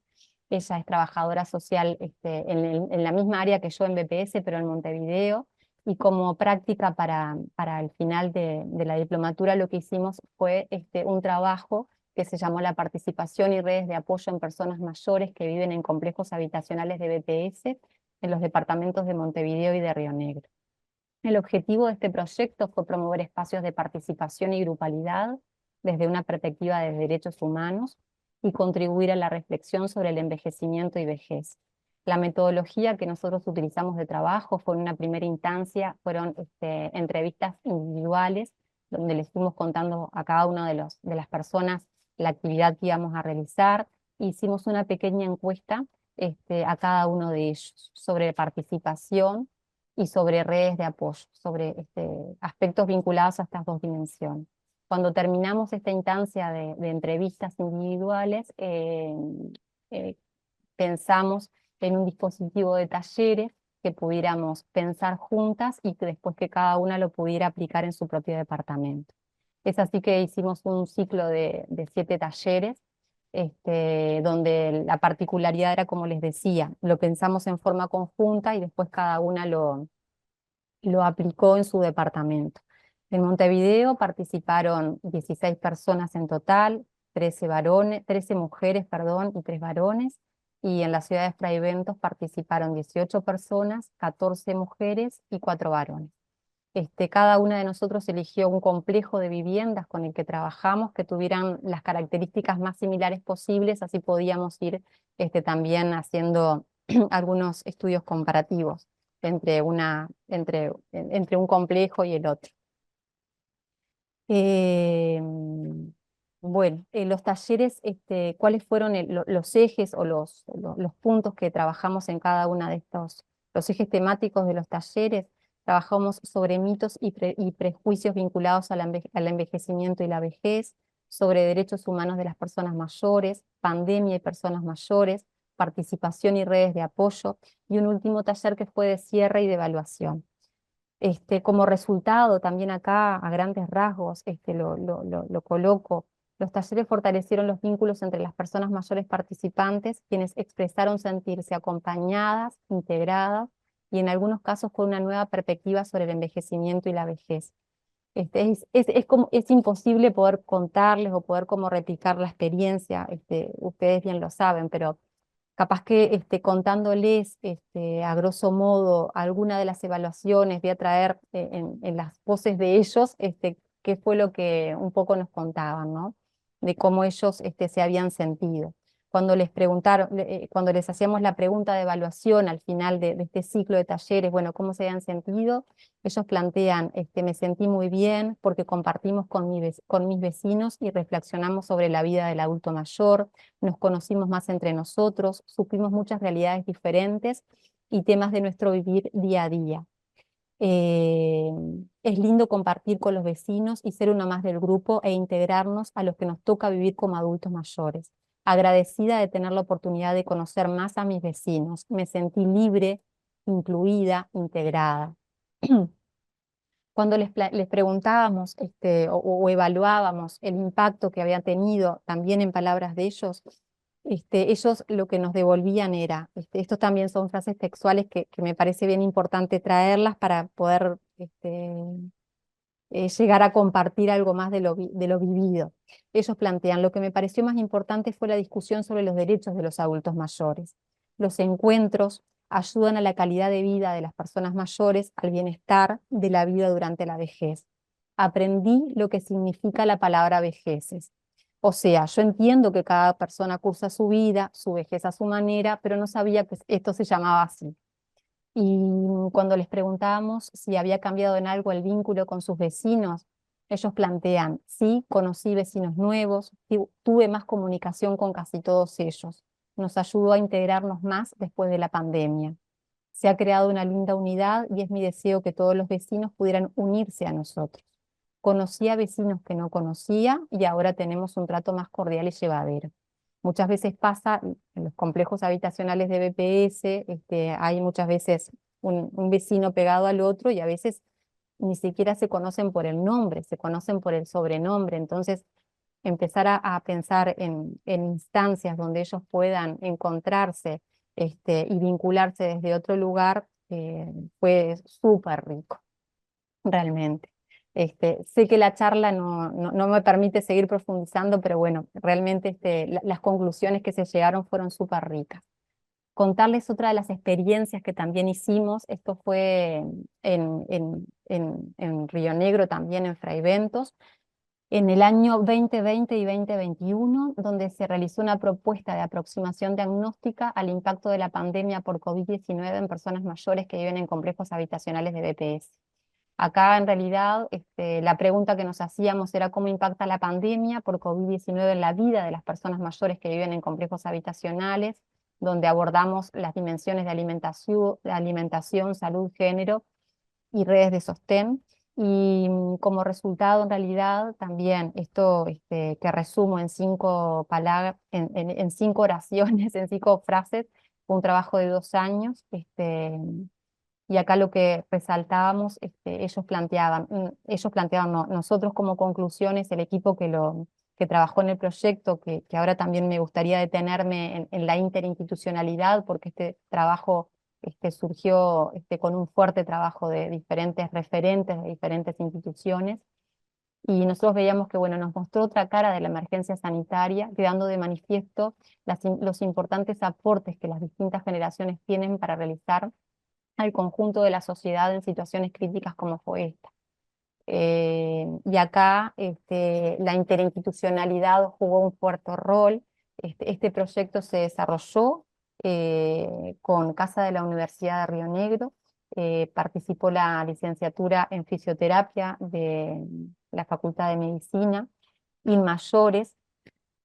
Ella es trabajadora social en la misma área que yo en BPS, pero en Montevideo. Y como práctica para el final de la diplomatura, lo que hicimos fue un trabajo que se llamó la participación y redes de apoyo en personas mayores que viven en complejos habitacionales de BPS en los departamentos de Montevideo y de Río Negro. El objetivo de este proyecto fue promover espacios de participación y grupalidad desde una perspectiva de derechos humanos y contribuir a la reflexión sobre el envejecimiento y vejez. La metodología que nosotros utilizamos de trabajo fue en una primera instancia, fueron entrevistas individuales, donde les fuimos contando a cada una de las personas la actividad que íbamos a realizar. Hicimos una pequeña encuesta a cada uno de ellos sobre participación y sobre redes de apoyo, sobre aspectos vinculados a estas dos dimensiones. Cuando terminamos esta instancia de entrevistas individuales, pensamos en un dispositivo de talleres que pudiéramos pensar juntas y que después que cada una lo pudiera aplicar en su propio departamento. Es así que hicimos un ciclo de 7 talleres, donde la particularidad era, como les decía, lo pensamos en forma conjunta y después cada una lo aplicó en su departamento. En Montevideo participaron 16 personas en total, 13 mujeres, y 3 varones, y en la ciudad de Fraiventos participaron 18 personas, 14 mujeres y 4 varones. Cada una de nosotros eligió un complejo de viviendas con el que trabajamos que tuvieran las características más similares posibles, así podíamos ir también haciendo algunos estudios comparativos entre un complejo y el otro. Bueno, los talleres, ¿cuáles fueron los ejes o los puntos que trabajamos en cada una de los ejes temáticos de los talleres? Trabajamos sobre mitos y prejuicios vinculados al envejecimiento y la vejez, sobre derechos humanos de las personas mayores, pandemia y personas mayores, participación y redes de apoyo, y un último taller que fue de cierre y de evaluación. Como resultado, también acá, a grandes rasgos, lo coloco, los talleres fortalecieron los vínculos entre las personas mayores participantes, quienes expresaron sentirse acompañadas, integradas, y en algunos casos con una nueva perspectiva sobre el envejecimiento y la vejez. Es imposible poder contarles o poder como replicar la experiencia, ustedes bien lo saben, pero capaz que contándoles a grosso modo alguna de las evaluaciones, voy a traer en las voces de ellos qué fue lo que un poco nos contaban, ¿no? De cómo ellos se habían sentido. Cuando les preguntaron, cuando les hacíamos la pregunta de evaluación al final de este ciclo de talleres, bueno, ¿cómo se habían sentido? Ellos plantean, me sentí muy bien porque compartimos con mis vecinos y reflexionamos sobre la vida del adulto mayor, nos conocimos más entre nosotros, supimos muchas realidades diferentes y temas de nuestro vivir día a día. Es lindo compartir con los vecinos y ser uno más del grupo e integrarnos a los que nos toca vivir como adultos mayores. Agradecida de tener la oportunidad de conocer más a mis vecinos. Me sentí libre, incluida, integrada. Cuando les preguntábamos o evaluábamos el impacto que había tenido, también en palabras de ellos, ellos lo que nos devolvían era, estos también son frases textuales que me parece bien importante traerlas para poder llegar a compartir algo más de lo vivido. Ellos plantean, lo que me pareció más importante fue la discusión sobre los derechos de los adultos mayores. Los encuentros ayudan a la calidad de vida de las personas mayores, al bienestar de la vida durante la vejez. Aprendí lo que significa la palabra vejeces. O sea, yo entiendo que cada persona cursa su vida, su vejez a su manera, pero no sabía que esto se llamaba así. Y cuando les preguntábamos si había cambiado en algo el vínculo con sus vecinos, ellos plantean, sí, conocí vecinos nuevos, tuve más comunicación con casi todos ellos. Nos ayudó a integrarnos más después de la pandemia. Se ha creado una linda unidad y es mi deseo que todos los vecinos pudieran unirse a nosotros. Conocí a vecinos que no conocía y ahora tenemos un trato más cordial y llevadero. Muchas veces pasa en los complejos habitacionales de BPS, hay muchas veces un vecino pegado al otro y a veces ni siquiera se conocen por el nombre, se conocen por el sobrenombre. Entonces, empezar a pensar en instancias donde ellos puedan encontrarse y vincularse desde otro lugar fue súper rico, realmente. Sé que la charla no me permite seguir profundizando, pero bueno, realmente las conclusiones que se llegaron fueron súper ricas. Contarles otra de las experiencias que también hicimos, esto fue en Río Negro, también en Fraiventos, en el año 2020 y 2021, donde se realizó una propuesta de aproximación diagnóstica al impacto de la pandemia por COVID-19 en personas mayores que viven en complejos habitacionales de BPS. Acá en realidad la pregunta que nos hacíamos era cómo impacta la pandemia por COVID-19 en la vida de las personas mayores que viven en complejos habitacionales, donde abordamos las dimensiones de alimentación, salud, género y redes de sostén. Y como resultado, en realidad, también esto que resumo en 5 palabras, en 5 oraciones, en 5 frases, fue un trabajo de 2 años. Y acá lo que resaltábamos, ellos planteaban, no, nosotros como conclusiones, el equipo que trabajó en el proyecto, que ahora también me gustaría detenerme en la interinstitucionalidad, porque este trabajo surgió con un fuerte trabajo de diferentes referentes de diferentes instituciones, y nosotros veíamos que bueno, nos mostró otra cara de la emergencia sanitaria, quedando de manifiesto los importantes aportes que las distintas generaciones tienen para realizar al conjunto de la sociedad en situaciones críticas como fue esta. Y acá la interinstitucionalidad jugó un fuerte rol. Este proyecto se desarrolló con Casa de la Universidad de Río Negro, participó la licenciatura en fisioterapia de la Facultad de Medicina, INMAYORES,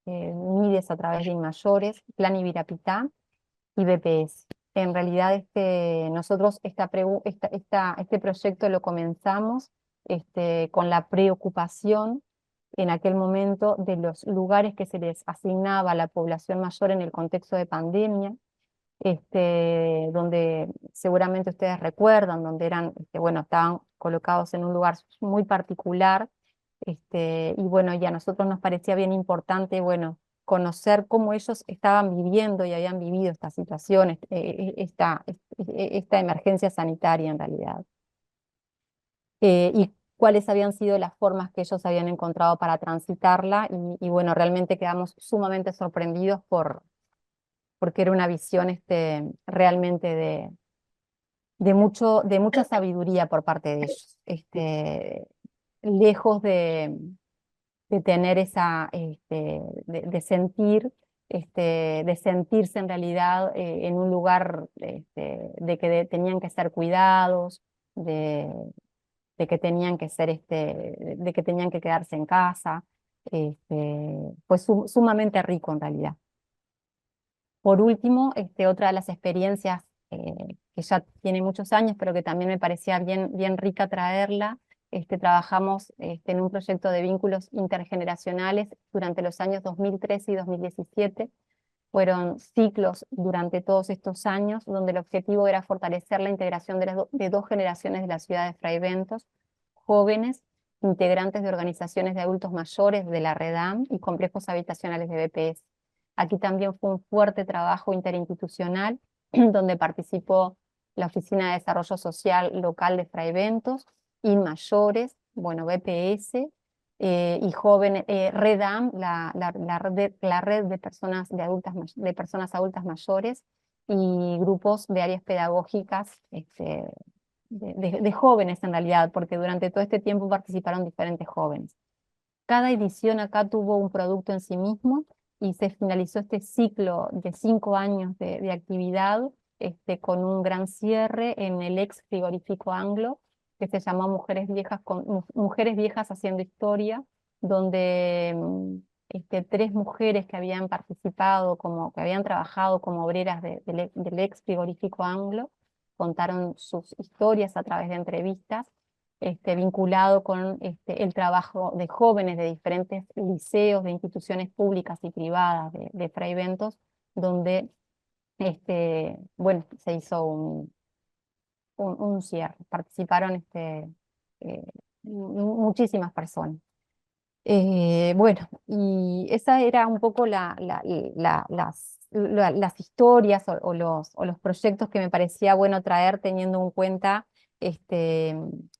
MIDES a través de INMAYORES, Plan Ibirapitá y BPS. En realidad nosotros este proyecto lo comenzamos con la preocupación en aquel momento de los lugares que se les asignaba a la población mayor en el contexto de pandemia, donde seguramente ustedes recuerdan, donde eran, bueno, estaban colocados en un lugar muy particular, y bueno, y a nosotros nos parecía bien importante, bueno, conocer cómo ellos estaban viviendo y habían vivido esta situación, esta emergencia sanitaria en realidad. Y cuáles habían sido las formas que ellos habían encontrado para transitarla, y bueno, realmente quedamos sumamente sorprendidos porque era una visión realmente de mucha sabiduría por parte de ellos. Lejos de tener esa, de sentirse en realidad en un lugar de que tenían que ser cuidados, de que tenían que ser, de que tenían que quedarse en casa, pues sumamente rico en realidad. Por último, otra de las experiencias que ya tiene muchos años, pero que también me parecía bien rica traerla, trabajamos en un proyecto de vínculos intergeneracionales durante los años 2013 y 2017. Fueron ciclos durante todos estos años, donde el objetivo era fortalecer la integración de 2 generaciones de la ciudad de Fraiventos, jóvenes, integrantes de organizaciones de adultos mayores de la REDAM y complejos habitacionales de BPS. Aquí también fue un fuerte trabajo interinstitucional, donde participó la Oficina de Desarrollo Social Local de Fraiventos, INMAYORES, bueno, BPS, y jóvenes, REDAM, la red de personas adultas mayores, y grupos de áreas pedagógicas de jóvenes en realidad, porque durante todo este tiempo participaron diferentes jóvenes. Cada edición acá tuvo un producto en sí mismo, y se finalizó este ciclo de 5 años de actividad con un gran cierre en el ex frigorífico Anglo, que se llamó Mujeres Viejas Haciendo Historia, donde 3 mujeres que habían participado, que habían trabajado como obreras del ex frigorífico Anglo, contaron sus historias a través de entrevistas, vinculado con el trabajo de jóvenes de diferentes liceos, de instituciones públicas y privadas de Fraiventos, donde bueno, se hizo un cierre. Participaron muchísimas personas. Bueno, y esa era un poco las historias o los proyectos que me parecía bueno traer, teniendo en cuenta,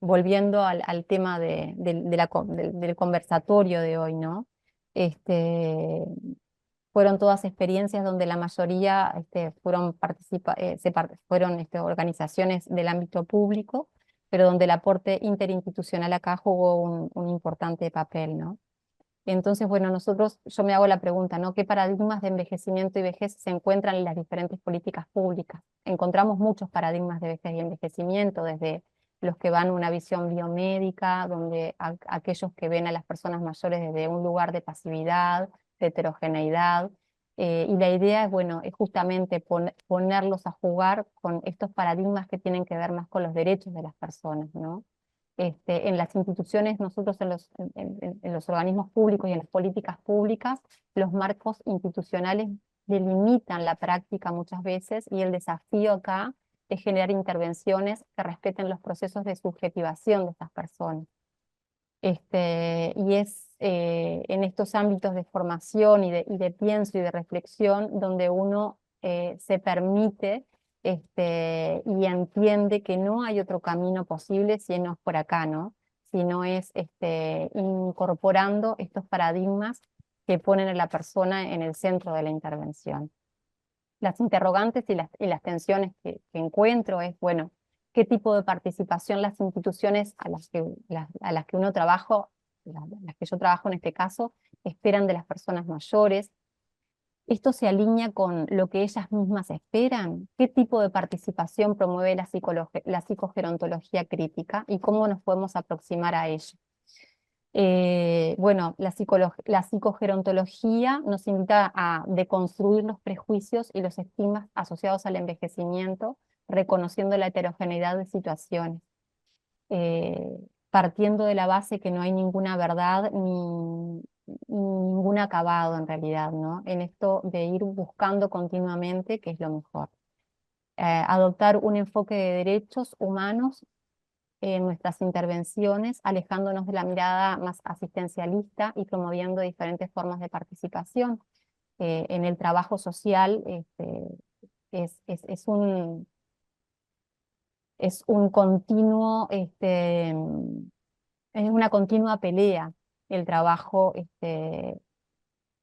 volviendo al tema del conversatorio de hoy, ¿no? Fueron todas experiencias donde la mayoría fueron organizaciones del ámbito público, pero donde el aporte interinstitucional acá jugó un importante papel, ¿no? Entonces, bueno, yo me hago la pregunta, ¿no? ¿Qué paradigmas de envejecimiento y vejez se encuentran en las diferentes políticas públicas? Encontramos muchos paradigmas de vejez y envejecimiento, desde los que van una visión biomédica, donde aquellos que ven a las personas mayores desde un lugar de pasividad, de heterogeneidad, y la idea es, bueno, es justamente ponerlos a jugar con estos paradigmas que tienen que ver más con los derechos de las personas, ¿no? En las instituciones, nosotros en los organismos públicos y en las políticas públicas, los marcos institucionales delimitan la práctica muchas veces, y el desafío acá es generar intervenciones que respeten los procesos de subjetivación de estas personas. Y es en estos ámbitos de formación y de pienso y de reflexión donde uno se permite y entiende que no hay otro camino posible si no es por acá, ¿no? Si no es incorporando estos paradigmas que ponen a la persona en el centro de la intervención. Las interrogantes y las tensiones que encuentro es, bueno, qué tipo de participación las instituciones a las que uno trabaja, las que yo trabajo en este caso, esperan de las personas mayores. ¿Esto se alinea con lo que ellas mismas esperan? ¿Qué tipo de participación promueve la psicogerontología crítica y cómo nos podemos aproximar a ello? Bueno, la psicogerontología nos invita a deconstruir los prejuicios y los estigmas asociados al envejecimiento, reconociendo la heterogeneidad de situaciones, partiendo de la base que no hay ninguna verdad ni ningún acabado en realidad, ¿no? En esto de ir buscando continuamente qué es lo mejor. Adoptar un enfoque de derechos humanos en nuestras intervenciones, alejándonos de la mirada más asistencialista y promoviendo diferentes formas de participación. En el trabajo social es un continuo, es una continua pelea el trabajo que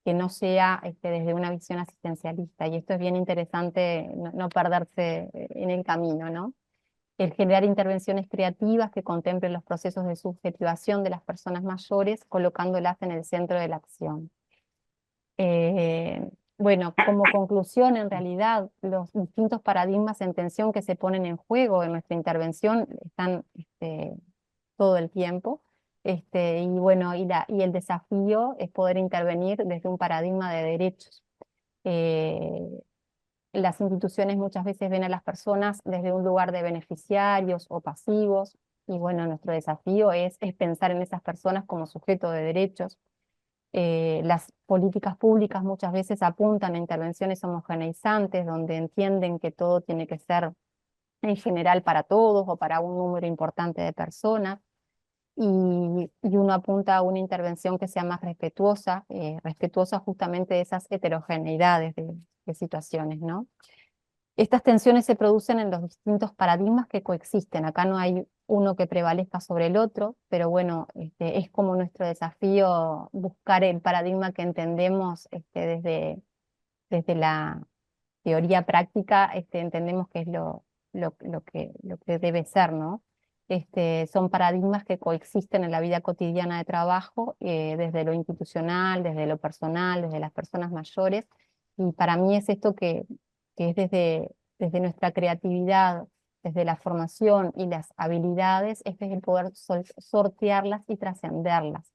no sea desde una visión asistencialista, y esto es bien interesante, no perderse en el camino, ¿no? El generar intervenciones creativas que contemplen los procesos de subjetivación de las personas mayores, colocándolas en el centro de la acción. Bueno, como conclusión, en realidad, los distintos paradigmas en tensión que se ponen en juego en nuestra intervención están todo el tiempo. Y bueno, y el desafío es poder intervenir desde un paradigma de derechos. Las instituciones muchas veces ven a las personas desde un lugar de beneficiarios o pasivos, y bueno, nuestro desafío es pensar en esas personas como sujetos de derechos. Las políticas públicas muchas veces apuntan a intervenciones homogeneizantes, donde entienden que todo tiene que ser en general para todos o para un número importante de personas, y uno apunta a una intervención que sea más respetuosa, respetuosa justamente de esas heterogeneidades de situaciones, ¿no? Estas tensiones se producen en los distintos paradigmas que coexisten. Acá no hay uno que prevalezca sobre el otro, pero bueno, es como nuestro desafío buscar el paradigma que entendemos desde la teoría práctica, entendemos que es lo que debe ser, ¿no? Son paradigmas que coexisten en la vida cotidiana de trabajo, desde lo institucional, desde lo personal, desde las personas mayores, y para mí es esto que es desde nuestra creatividad, desde la formación y las habilidades, es el poder sortearlas y trascenderlas.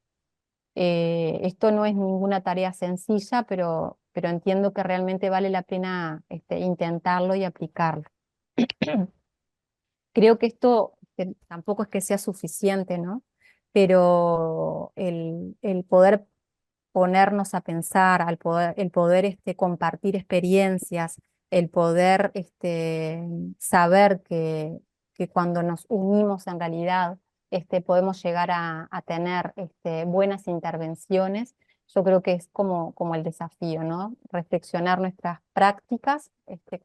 Esto no es ninguna tarea sencilla, pero entiendo que realmente vale la pena intentarlo y aplicarlo. Creo que esto tampoco es que sea suficiente, ¿no? Pero el poder ponernos a pensar, el poder compartir experiencias, el poder saber que que cuando nos unimos en realidad podemos llegar a tener buenas intervenciones. Yo creo que es como el desafío, ¿no? Reflexionar nuestras prácticas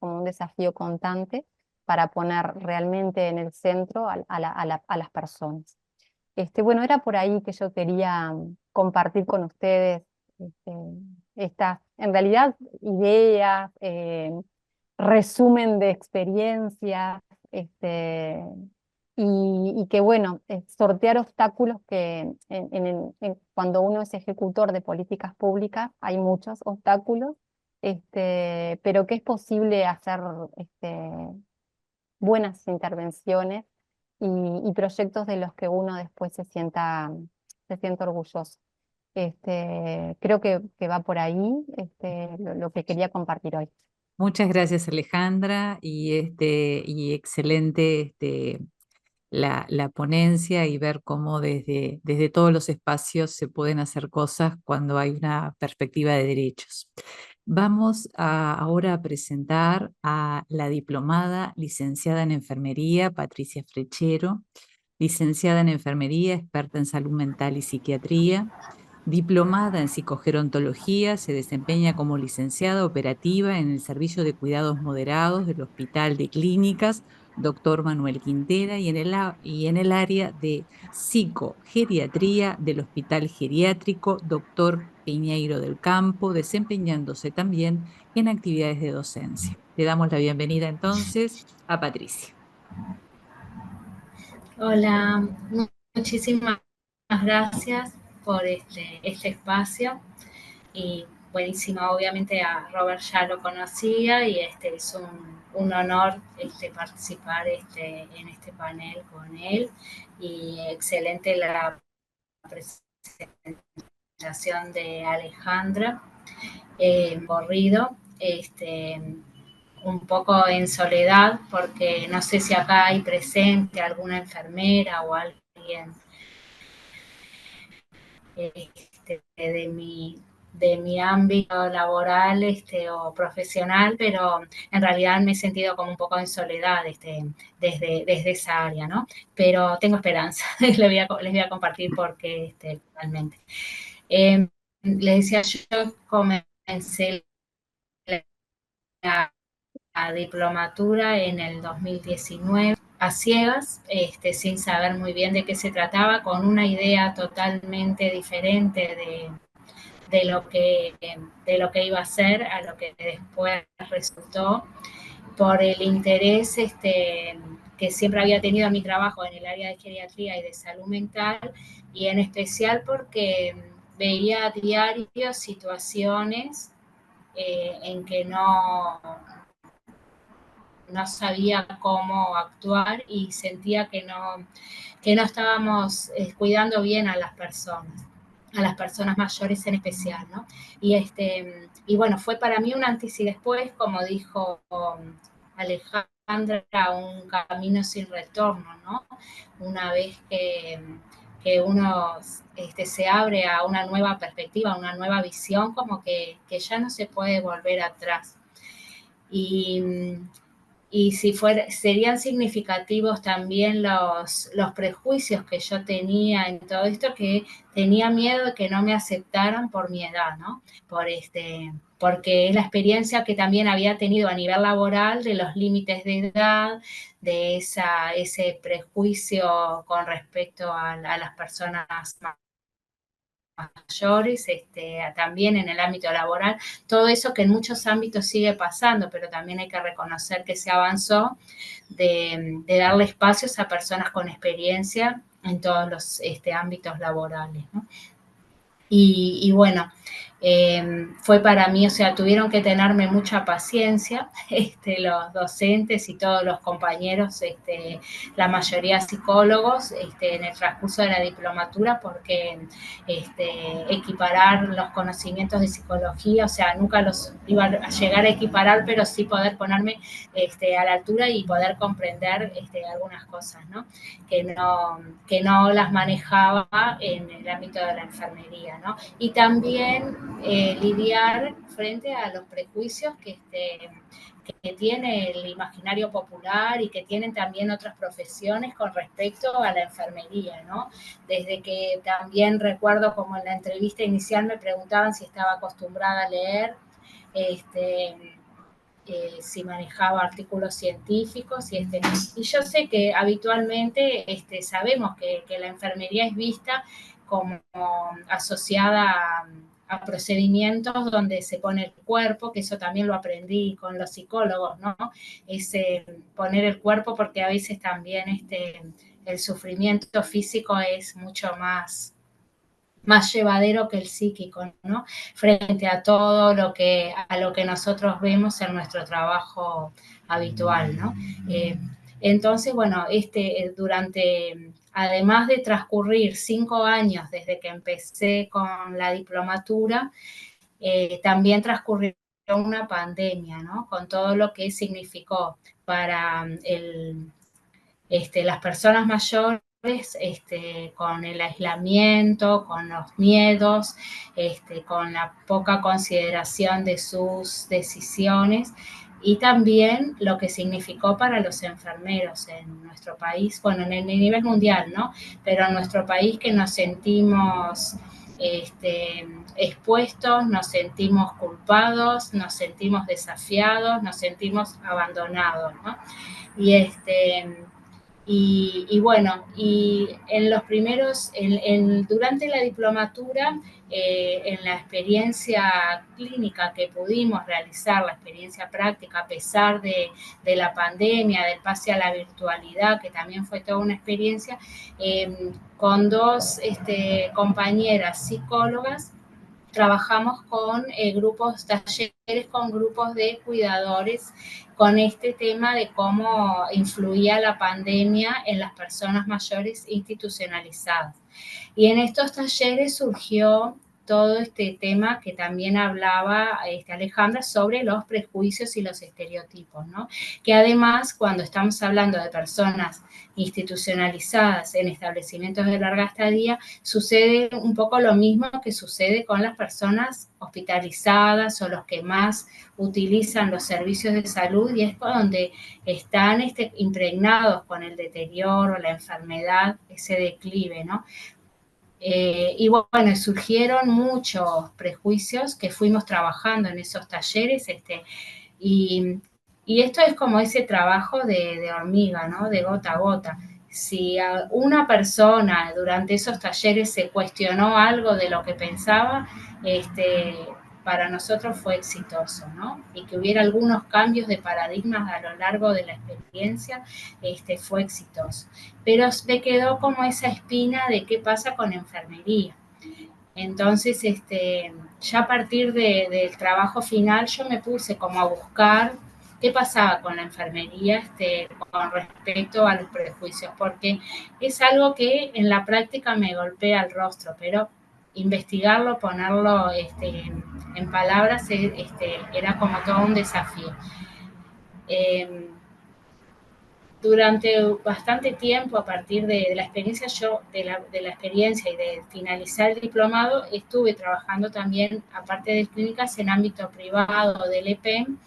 como un desafío constante para poner realmente en el centro a las personas. Bueno, era por ahí que yo quería compartir con ustedes estas, en realidad, ideas, resumen de experiencias, y que bueno, sortear obstáculos que cuando uno es ejecutor de políticas públicas hay muchos obstáculos, pero que es posible hacer buenas intervenciones y proyectos de los que uno después se sienta orgulloso. Creo que va por ahí lo que quería compartir hoy. Muchas gracias, Alejandra, y excelente la ponencia y ver cómo desde todos los espacios se pueden hacer cosas cuando hay una perspectiva de derechos. Vamos ahora a presentar a la diplomada licenciada en enfermería, Patricia Frechero, licenciada en enfermería, experta en salud mental y psiquiatría. Diplomada en psicogerontología, se desempeña como licenciada operativa en el Servicio de Cuidados Moderados del Hospital de Clínicas Dr. Manuel Quintera y en el área de psicogeriatría del Hospital Geriátrico Dr. Piñeiro del Campo, desempeñándose también en actividades de docencia. Le damos la bienvenida entonces a Patricia. Hola, muchísimas gracias por este espacio y buenísimo, obviamente a Robert ya lo conocía y es un honor participar en este panel con él y excelente la presentación de Alejandra Borrido, un poco en soledad, porque no sé si acá hay presente alguna enfermera o alguien de mi ámbito laboral o profesional, pero en realidad me he sentido como un poco en soledad desde esa área, ¿no? Pero tengo esperanza, les voy a compartir por qué realmente. Les decía, yo comencé la diplomatura en el 2019 a ciegas, sin saber muy bien de qué se trataba, con una idea totalmente diferente de lo que iba a ser a lo que después resultó, por el interés que siempre había tenido en mi trabajo en el área de geriatría y de salud mental, y en especial porque veía a diario situaciones en que no sabía cómo actuar y sentía que no estábamos cuidando bien a las personas mayores en especial, ¿no? Y bueno, fue para mí un antes y después, como dijo Alejandra, un camino sin retorno, ¿no? Una vez que uno se abre a una nueva perspectiva, a una nueva visión, como que ya no se puede volver atrás. Y si serían significativos también los prejuicios que yo tenía en todo esto, que tenía miedo de que no me aceptaran por mi edad, ¿no? Porque es la experiencia que también había tenido a nivel laboral de los límites de edad, de ese prejuicio con respecto a las personas mayores, también en el ámbito laboral, todo eso que en muchos ámbitos sigue pasando, pero también hay que reconocer que se avanzó de darle espacios a personas con experiencia en todos los ámbitos laborales, ¿no? Y bueno, fue para mí, o sea, tuvieron que tenerme mucha paciencia, los docentes y todos los compañeros, la mayoría psicólogos, en el transcurso de la diplomatura, porque equiparar los conocimientos de psicología, o sea, nunca los iba a llegar a equiparar, pero sí poder ponerme a la altura y poder comprender algunas cosas, ¿no? Que no las manejaba en el ámbito de la enfermería, ¿no? Y también lidiar frente a los prejuicios que tiene el imaginario popular y que tienen también otras profesiones con respecto a la enfermería, ¿no? Desde que también recuerdo como en la entrevista inicial me preguntaban si estaba acostumbrada a leer, si manejaba artículos científicos y yo sé que habitualmente sabemos que la enfermería es vista como asociada a procedimientos donde se pone el cuerpo, que eso también lo aprendí con los psicólogos, ¿no? Poner el cuerpo, porque a veces también el sufrimiento físico es mucho más llevadero que el psíquico, ¿no? Frente a todo a lo que nosotros vemos en nuestro trabajo habitual, ¿no? Entonces, bueno, además de transcurrir 5 años desde que empecé con la diplomatura, también transcurrió una pandemia, ¿no? Con todo lo que significó para las personas mayores, con el aislamiento, con los miedos, con la poca consideración de sus decisiones, y también lo que significó para los enfermeros en nuestro país, bueno, en el nivel mundial, ¿no? Pero en nuestro país, que nos sentimos expuestos, nos sentimos culpados, nos sentimos desafiados, nos sentimos abandonados, ¿no? Y bueno, y en los primeros, durante la diplomatura, en la experiencia clínica que pudimos realizar, la experiencia práctica, a pesar de la pandemia, del pase a la virtualidad, que también fue toda una experiencia, con 2 compañeras psicólogas, trabajamos con talleres con grupos de cuidadores, con este tema de cómo influía la pandemia en las personas mayores institucionalizadas. Y en estos talleres surgió todo este tema que también hablaba Alejandra, sobre los prejuicios y los estereotipos, ¿no? Que además, cuando estamos hablando de personas institucionalizadas en establecimientos de larga estadía, sucede un poco lo mismo que sucede con las personas hospitalizadas o los que más utilizan los servicios de salud, y es donde están impregnados con el deterioro, la enfermedad, ese declive, ¿no? Y bueno, surgieron muchos prejuicios que fuimos trabajando en esos talleres, y esto es como ese trabajo de hormiga, ¿no? De gota a gota. Si una persona durante esos talleres se cuestionó algo de lo que pensaba, para nosotros fue exitoso, ¿no? Y que hubiera algunos cambios de paradigmas a lo largo de la experiencia, fue exitoso. Pero me quedó como esa espina de qué pasa con enfermería. Entonces, ya a partir del trabajo final, yo me puse como a buscar qué pasaba con la enfermería con respecto a los prejuicios, porque es algo que en la práctica me golpea el rostro, pero investigarlo, ponerlo en palabras, era como todo un desafío. Durante bastante tiempo, a partir de la experiencia, de la experiencia y de finalizar el diplomado, estuve trabajando también, aparte de clínicas, en ámbito privado del EPEM,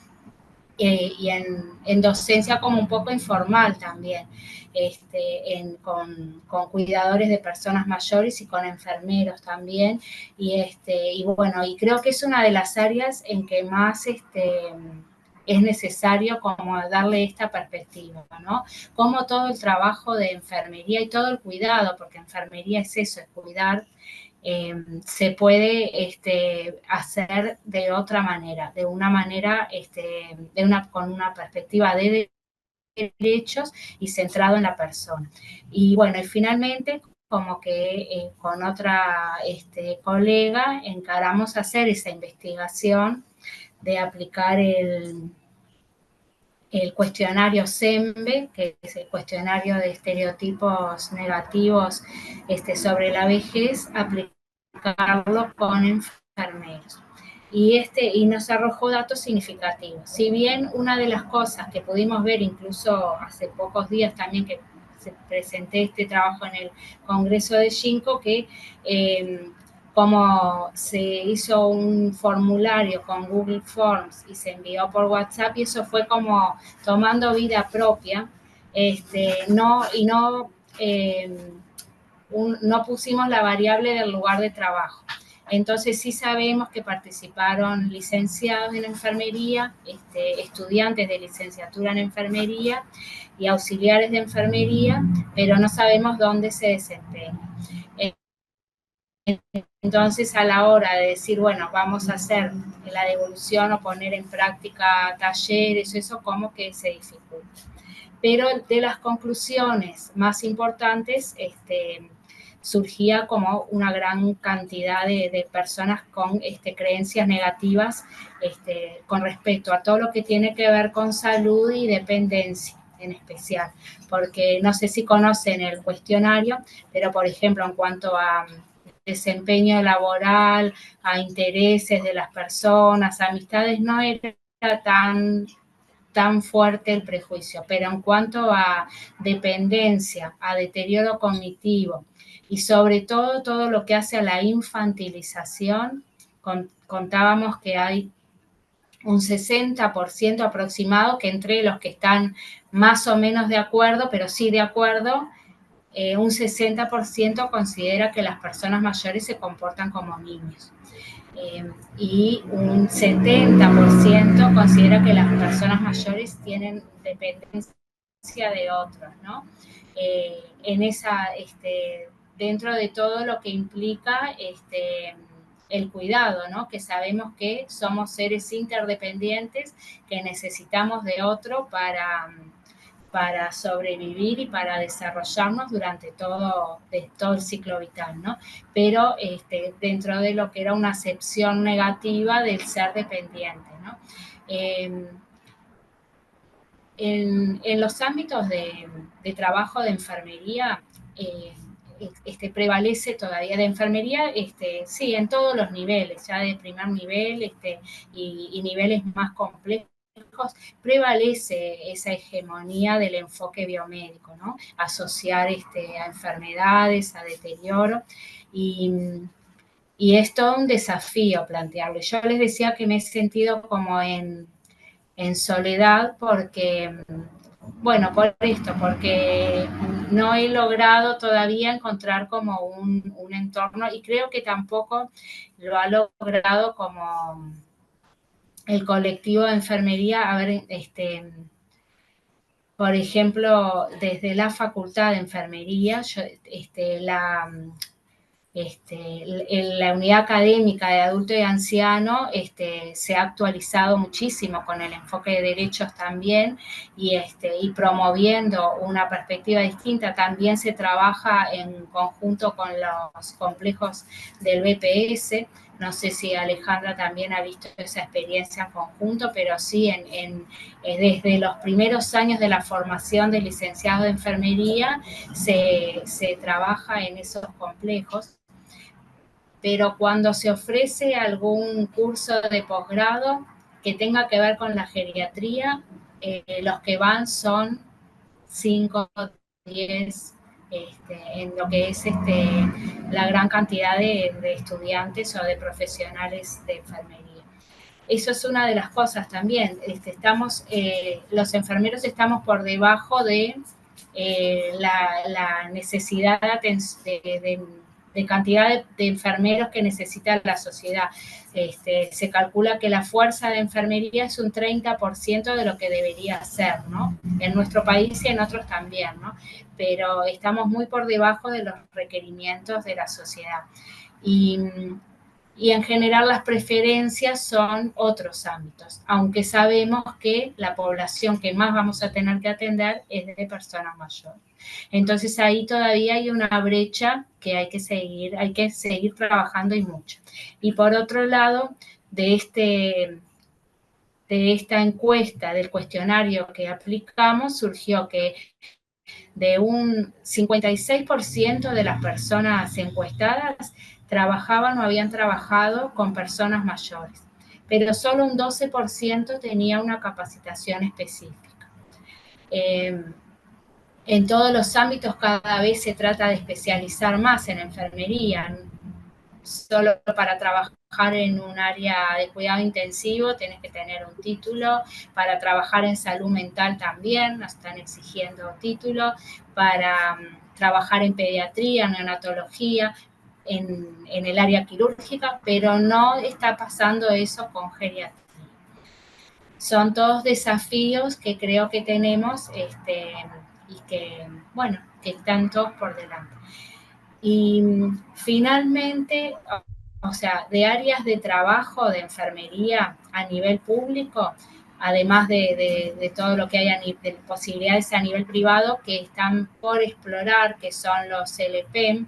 y en docencia como un poco informal también, con cuidadores de personas mayores y con enfermeros también, y bueno, y creo que es una de las áreas en que más es necesario como darle esta perspectiva, ¿no? Como todo el trabajo de enfermería y todo el cuidado, porque enfermería es eso, es cuidar, se puede hacer de otra manera, de una manera, con una perspectiva de derechos y centrado en la persona. Y bueno, y finalmente, como que con otra colega encaramos hacer esa investigación de aplicar el cuestionario SEMBE, que es el cuestionario de estereotipos negativos sobre la vejez, aplicarlo con enfermeros. Y nos arrojó datos significativos. Si bien una de las cosas que pudimos ver, incluso hace pocos días también que presenté este trabajo en el Congreso de Ginkgo, que como se hizo un formulario con Google Forms y se envió por WhatsApp, y eso fue como tomando vida propia, no pusimos la variable del lugar de trabajo. Entonces sí sabemos que participaron licenciados en enfermería, estudiantes de licenciatura en enfermería y auxiliares de enfermería, pero no sabemos dónde se desempeñan. Entonces, a la hora de decir, bueno, vamos a hacer la devolución o poner en práctica talleres, eso como que se dificulta. Pero de las conclusiones más importantes, surgía como una gran cantidad de personas con creencias negativas con respecto a todo lo que tiene que ver con salud y dependencia en especial, porque no sé si conocen el cuestionario, pero por ejemplo en cuanto a desempeño laboral, a intereses de las personas, amistades, no era tan fuerte el prejuicio, pero en cuanto a dependencia, a deterioro cognitivo y sobre todo lo que hace a la infantilización, contábamos que hay un 60% aproximado que entre los que están más o menos de acuerdo, pero sí de acuerdo, un 60% considera que las personas mayores se comportan como niños. Y un 70% considera que las personas mayores tienen dependencia de otros, ¿no? Dentro de todo lo que implica el cuidado, ¿no? Que sabemos que somos seres interdependientes, que necesitamos de otro para sobrevivir y para desarrollarnos durante todo el ciclo vital, ¿no? Pero dentro de lo que era una acepción negativa del ser dependiente, ¿no? En los ámbitos de trabajo de enfermería, prevalece todavía de enfermería, sí, en todos los niveles, ya de primer nivel y niveles más complejos, prevalece esa hegemonía del enfoque biomédico, ¿no? Asociar a enfermedades, a deterioro, y es todo un desafío plantearlo. Yo les decía que me he sentido como en soledad porque, bueno, porque no he logrado todavía encontrar como un entorno, y creo que tampoco lo ha logrado como el colectivo de enfermería. A ver, por ejemplo, desde la Facultad de Enfermería, la unidad académica de adulto y anciano se ha actualizado muchísimo con el enfoque de derechos también, y promoviendo una perspectiva distinta. También se trabaja en conjunto con los complejos del BPS. No sé si Alejandra también ha visto esa experiencia en conjunto, pero sí, desde los primeros años de la formación de licenciado de enfermería se trabaja en esos complejos. Pero cuando se ofrece algún curso de posgrado que tenga que ver con la geriatría, los que van son 5, 10, en lo que es la gran cantidad de estudiantes o de profesionales de enfermería. Eso es una de las cosas también. Los enfermeros estamos por debajo de la necesidad de cantidad de enfermeros que necesita la sociedad. Se calcula que la fuerza de enfermería es un 30% de lo que debería ser, ¿no? En nuestro país y en otros también, ¿no? Pero estamos muy por debajo de los requerimientos de la sociedad. Y en general las preferencias son otros ámbitos, aunque sabemos que la población que más vamos a tener que atender es de personas mayores. Entonces ahí todavía hay una brecha que hay que seguir trabajando, y mucho. Y por otro lado, de esta encuesta, del cuestionario que aplicamos, surgió que de un 56% de las personas encuestadas trabajaban o habían trabajado con personas mayores, pero solo un 12% tenía una capacitación específica. En todos los ámbitos cada vez se trata de especializar más en enfermería. solo para trabajar en un área de cuidado intensivo tenés que tener un título, para trabajar en salud mental también nos están exigiendo título, para trabajar en pediatría, neonatología, en el área quirúrgica, pero no está pasando eso con geriatría. Son todos desafíos que creo que tenemos y que, bueno, que están todos por delante. Y finalmente, o sea, de áreas de trabajo de enfermería a nivel público, además de todo lo que hay de posibilidades a nivel privado que están por explorar, que son los LPEM,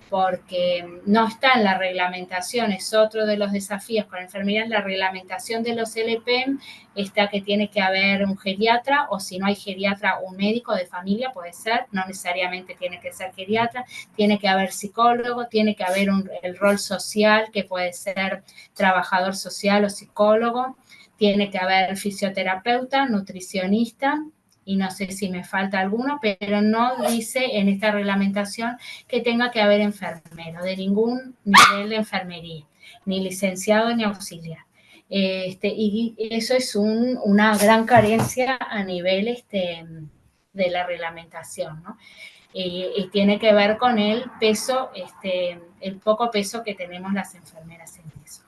porque no está en la reglamentación, es otro de los desafíos con enfermería, la reglamentación de los LPEM está que tiene que haber un geriatra, o si no hay geriatra, un médico de familia, puede ser, no necesariamente tiene que ser geriatra, tiene que haber psicólogo, tiene que haber el rol social, que puede ser trabajador social o psicólogo, tiene que haber fisioterapeuta, nutricionista, y no sé si me falta alguno, pero no dice en esta reglamentación que tenga que haber enfermero de ningún nivel de enfermería, ni licenciado ni auxiliar. Y eso es una gran carencia a nivel de la reglamentación, ¿no? Y tiene que ver con el peso, el poco peso que tenemos las enfermeras en eso.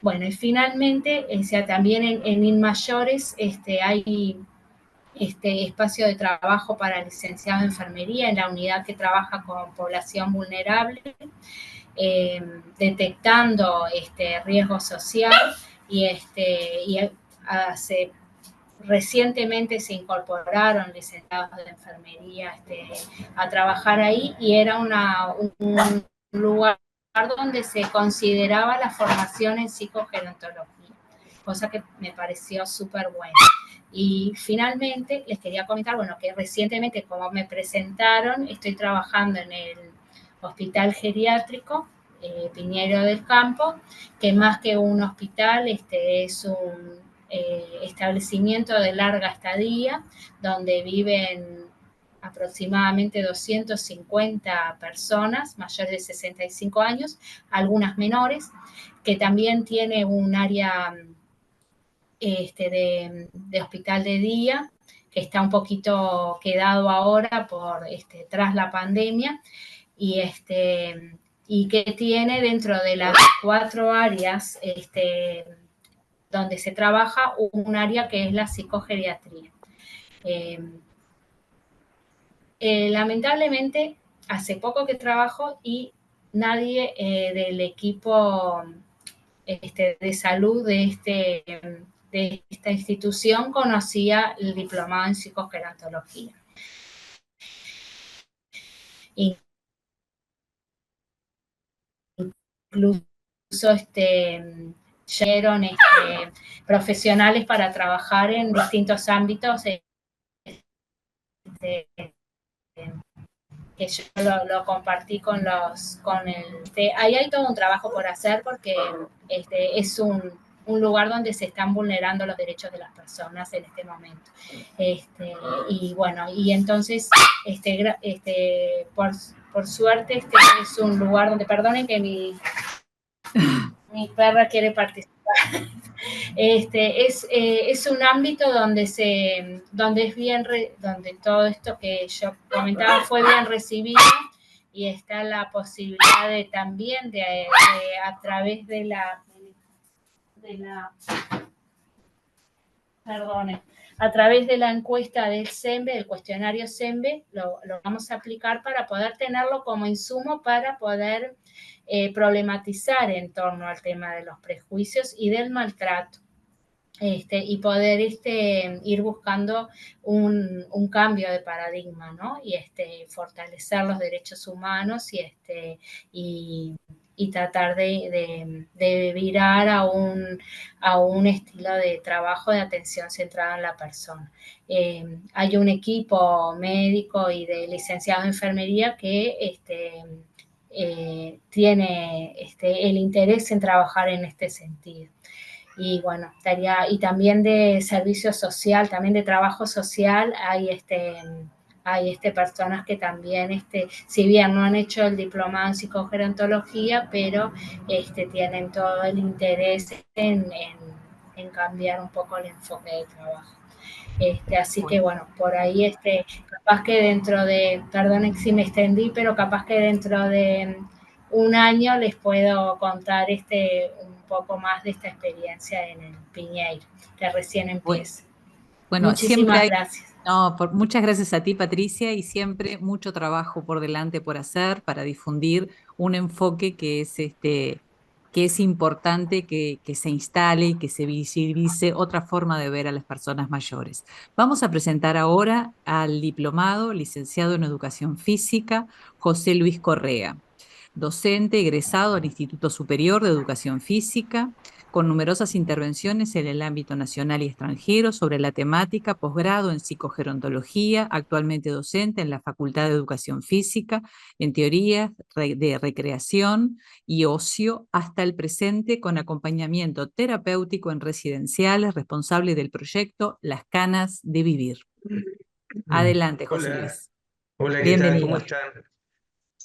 Bueno, y finalmente, también en INMAYORES hay espacio de trabajo para licenciados de enfermería en la unidad que trabaja con población vulnerable, detectando riesgo social y recientemente se incorporaron licenciados de enfermería a trabajar ahí y era un lugar donde se consideraba la formación en psicogerontología, cosa que me pareció súper buena. Y finalmente les quería comentar, bueno, que recientemente, como me presentaron, estoy trabajando en el hospital geriátrico Piñero del Campo, que más que un hospital es un establecimiento de larga estadía, donde viven aproximadamente 250 personas mayores de 65 años, algunas menores, que también tiene un área de hospital de día, que está un poquito quedado ahora tras la pandemia, y que tiene dentro de las 4 áreas donde se trabaja un área que es la psicogeriatría. Lamentablemente, hace poco que trabajo y nadie del equipo de salud de esta institución conocía el diplomado en psicogerontología. Incluso llegaron profesionales para trabajar en distintos ámbitos que yo lo compartí ahí hay todo un trabajo por hacer porque es un lugar donde se están vulnerando los derechos de las personas en este momento. Y bueno, y entonces, por suerte, es un lugar donde, perdonen que mi perra quiere participar. Es un ámbito donde donde todo esto que yo comentaba fue bien recibido y está la posibilidad también a través de la encuesta del CEMBE, del cuestionario CEMBE, lo vamos a aplicar para poder tenerlo como insumo para poder problematizar en torno al tema de los prejuicios y del maltrato. Y poder ir buscando un cambio de paradigma, ¿no? Y fortalecer los derechos humanos y tratar de virar a un estilo de trabajo de atención centrada en la persona. Hay un equipo médico y de licenciados de enfermería que tiene el interés en trabajar en este sentido. Y bueno, y también de servicio social, también de trabajo social, hay personas que también, si bien no han hecho el diplomado en psicogerontología, pero tienen todo el interés en cambiar un poco el enfoque de trabajo. Así que bueno, por ahí capaz que dentro de, perdón si me extendí, pero capaz que dentro de un año les puedo contar un poco más de esta experiencia en el Piñeiro, que recién empieza. Bueno, Muchísimas gracias. No, muchas gracias a ti, Patricia, y siempre mucho trabajo por delante por hacer para difundir un enfoque que es importante que se instale y que se visibilice otra forma de ver a las personas mayores. Vamos a presentar ahora al diplomado, licenciado en Educación Física, José Luis Correa, docente egresado al Instituto Superior de Educación Física, con numerosas intervenciones en el ámbito nacional y extranjero sobre la temática, posgrado en psicogerontología, actualmente docente en la Facultad de Educación Física, en teoría de recreación y ocio, hasta el presente con acompañamiento terapéutico en residenciales, responsable del proyecto Las Canas de Vivir. Adelante, José Luis. Hola, ¿qué tal? ¿Cómo están?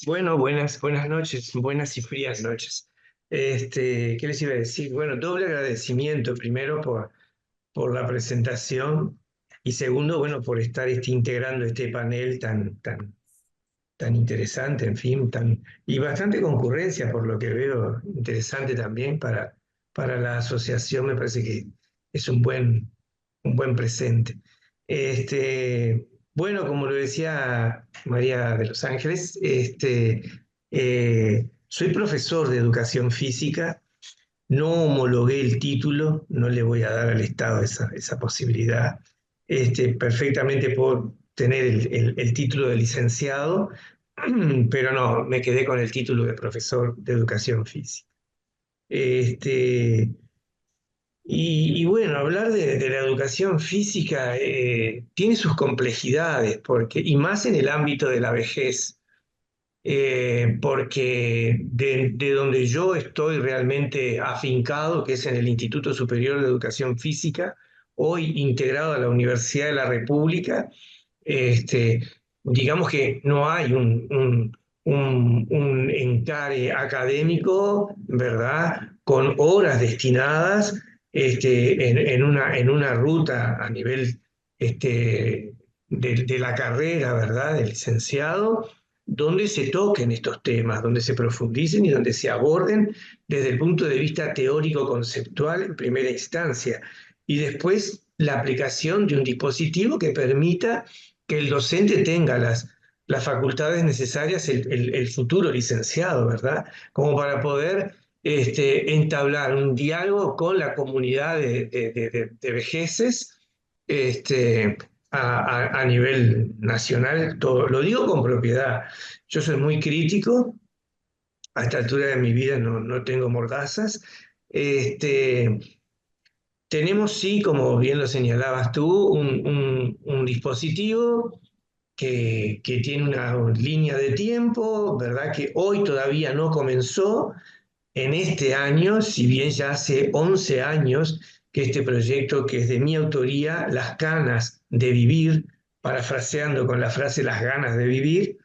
Bueno, buenas noches, buenas y frías noches. ¿Qué les iba a decir? Bueno, doble agradecimiento, primero por la presentación y segundo, bueno, por estar integrando este panel tan interesante, en fin, y bastante concurrencia por lo que veo, interesante también para la asociación, me parece que es un buen presente. Bueno, como lo decía María de los Ángeles, soy profesor de educación física, no homologué el título, no le voy a dar al Estado esa posibilidad. Perfectamente puedo tener el título de licenciado, pero no, me quedé con el título de profesor de educación física. Y bueno, hablar de la educación física tiene sus complejidades, y más en el ámbito de la vejez, porque de donde yo estoy realmente afincado, que es en el Instituto Superior de Educación Física, hoy integrado a la Universidad de la República, digamos que no hay un encare académico, ¿verdad?, con horas destinadas en una ruta a nivel de la carrera, ¿verdad?, del licenciado, donde se toquen estos temas, donde se profundicen y donde se aborden desde el punto de vista teórico-conceptual en primera instancia, y después la aplicación de un dispositivo que permita que el docente tenga las facultades necesarias, el futuro licenciado, ¿verdad?, como para poder entablar un diálogo con la comunidad de vejeces a nivel nacional. Todo. Lo digo con propiedad. Yo soy muy crítico. A esta altura de mi vida no tengo mordazas. Tenemos, sí, como bien lo señalabas tú, un dispositivo que tiene una línea de tiempo, ¿verdad?, que hoy todavía no comenzó. En este año, si bien ya hace 11 años que este proyecto, que es de mi autoría, Las Canas de Vivir, parafraseando con la frase Las Ganas de Vivir,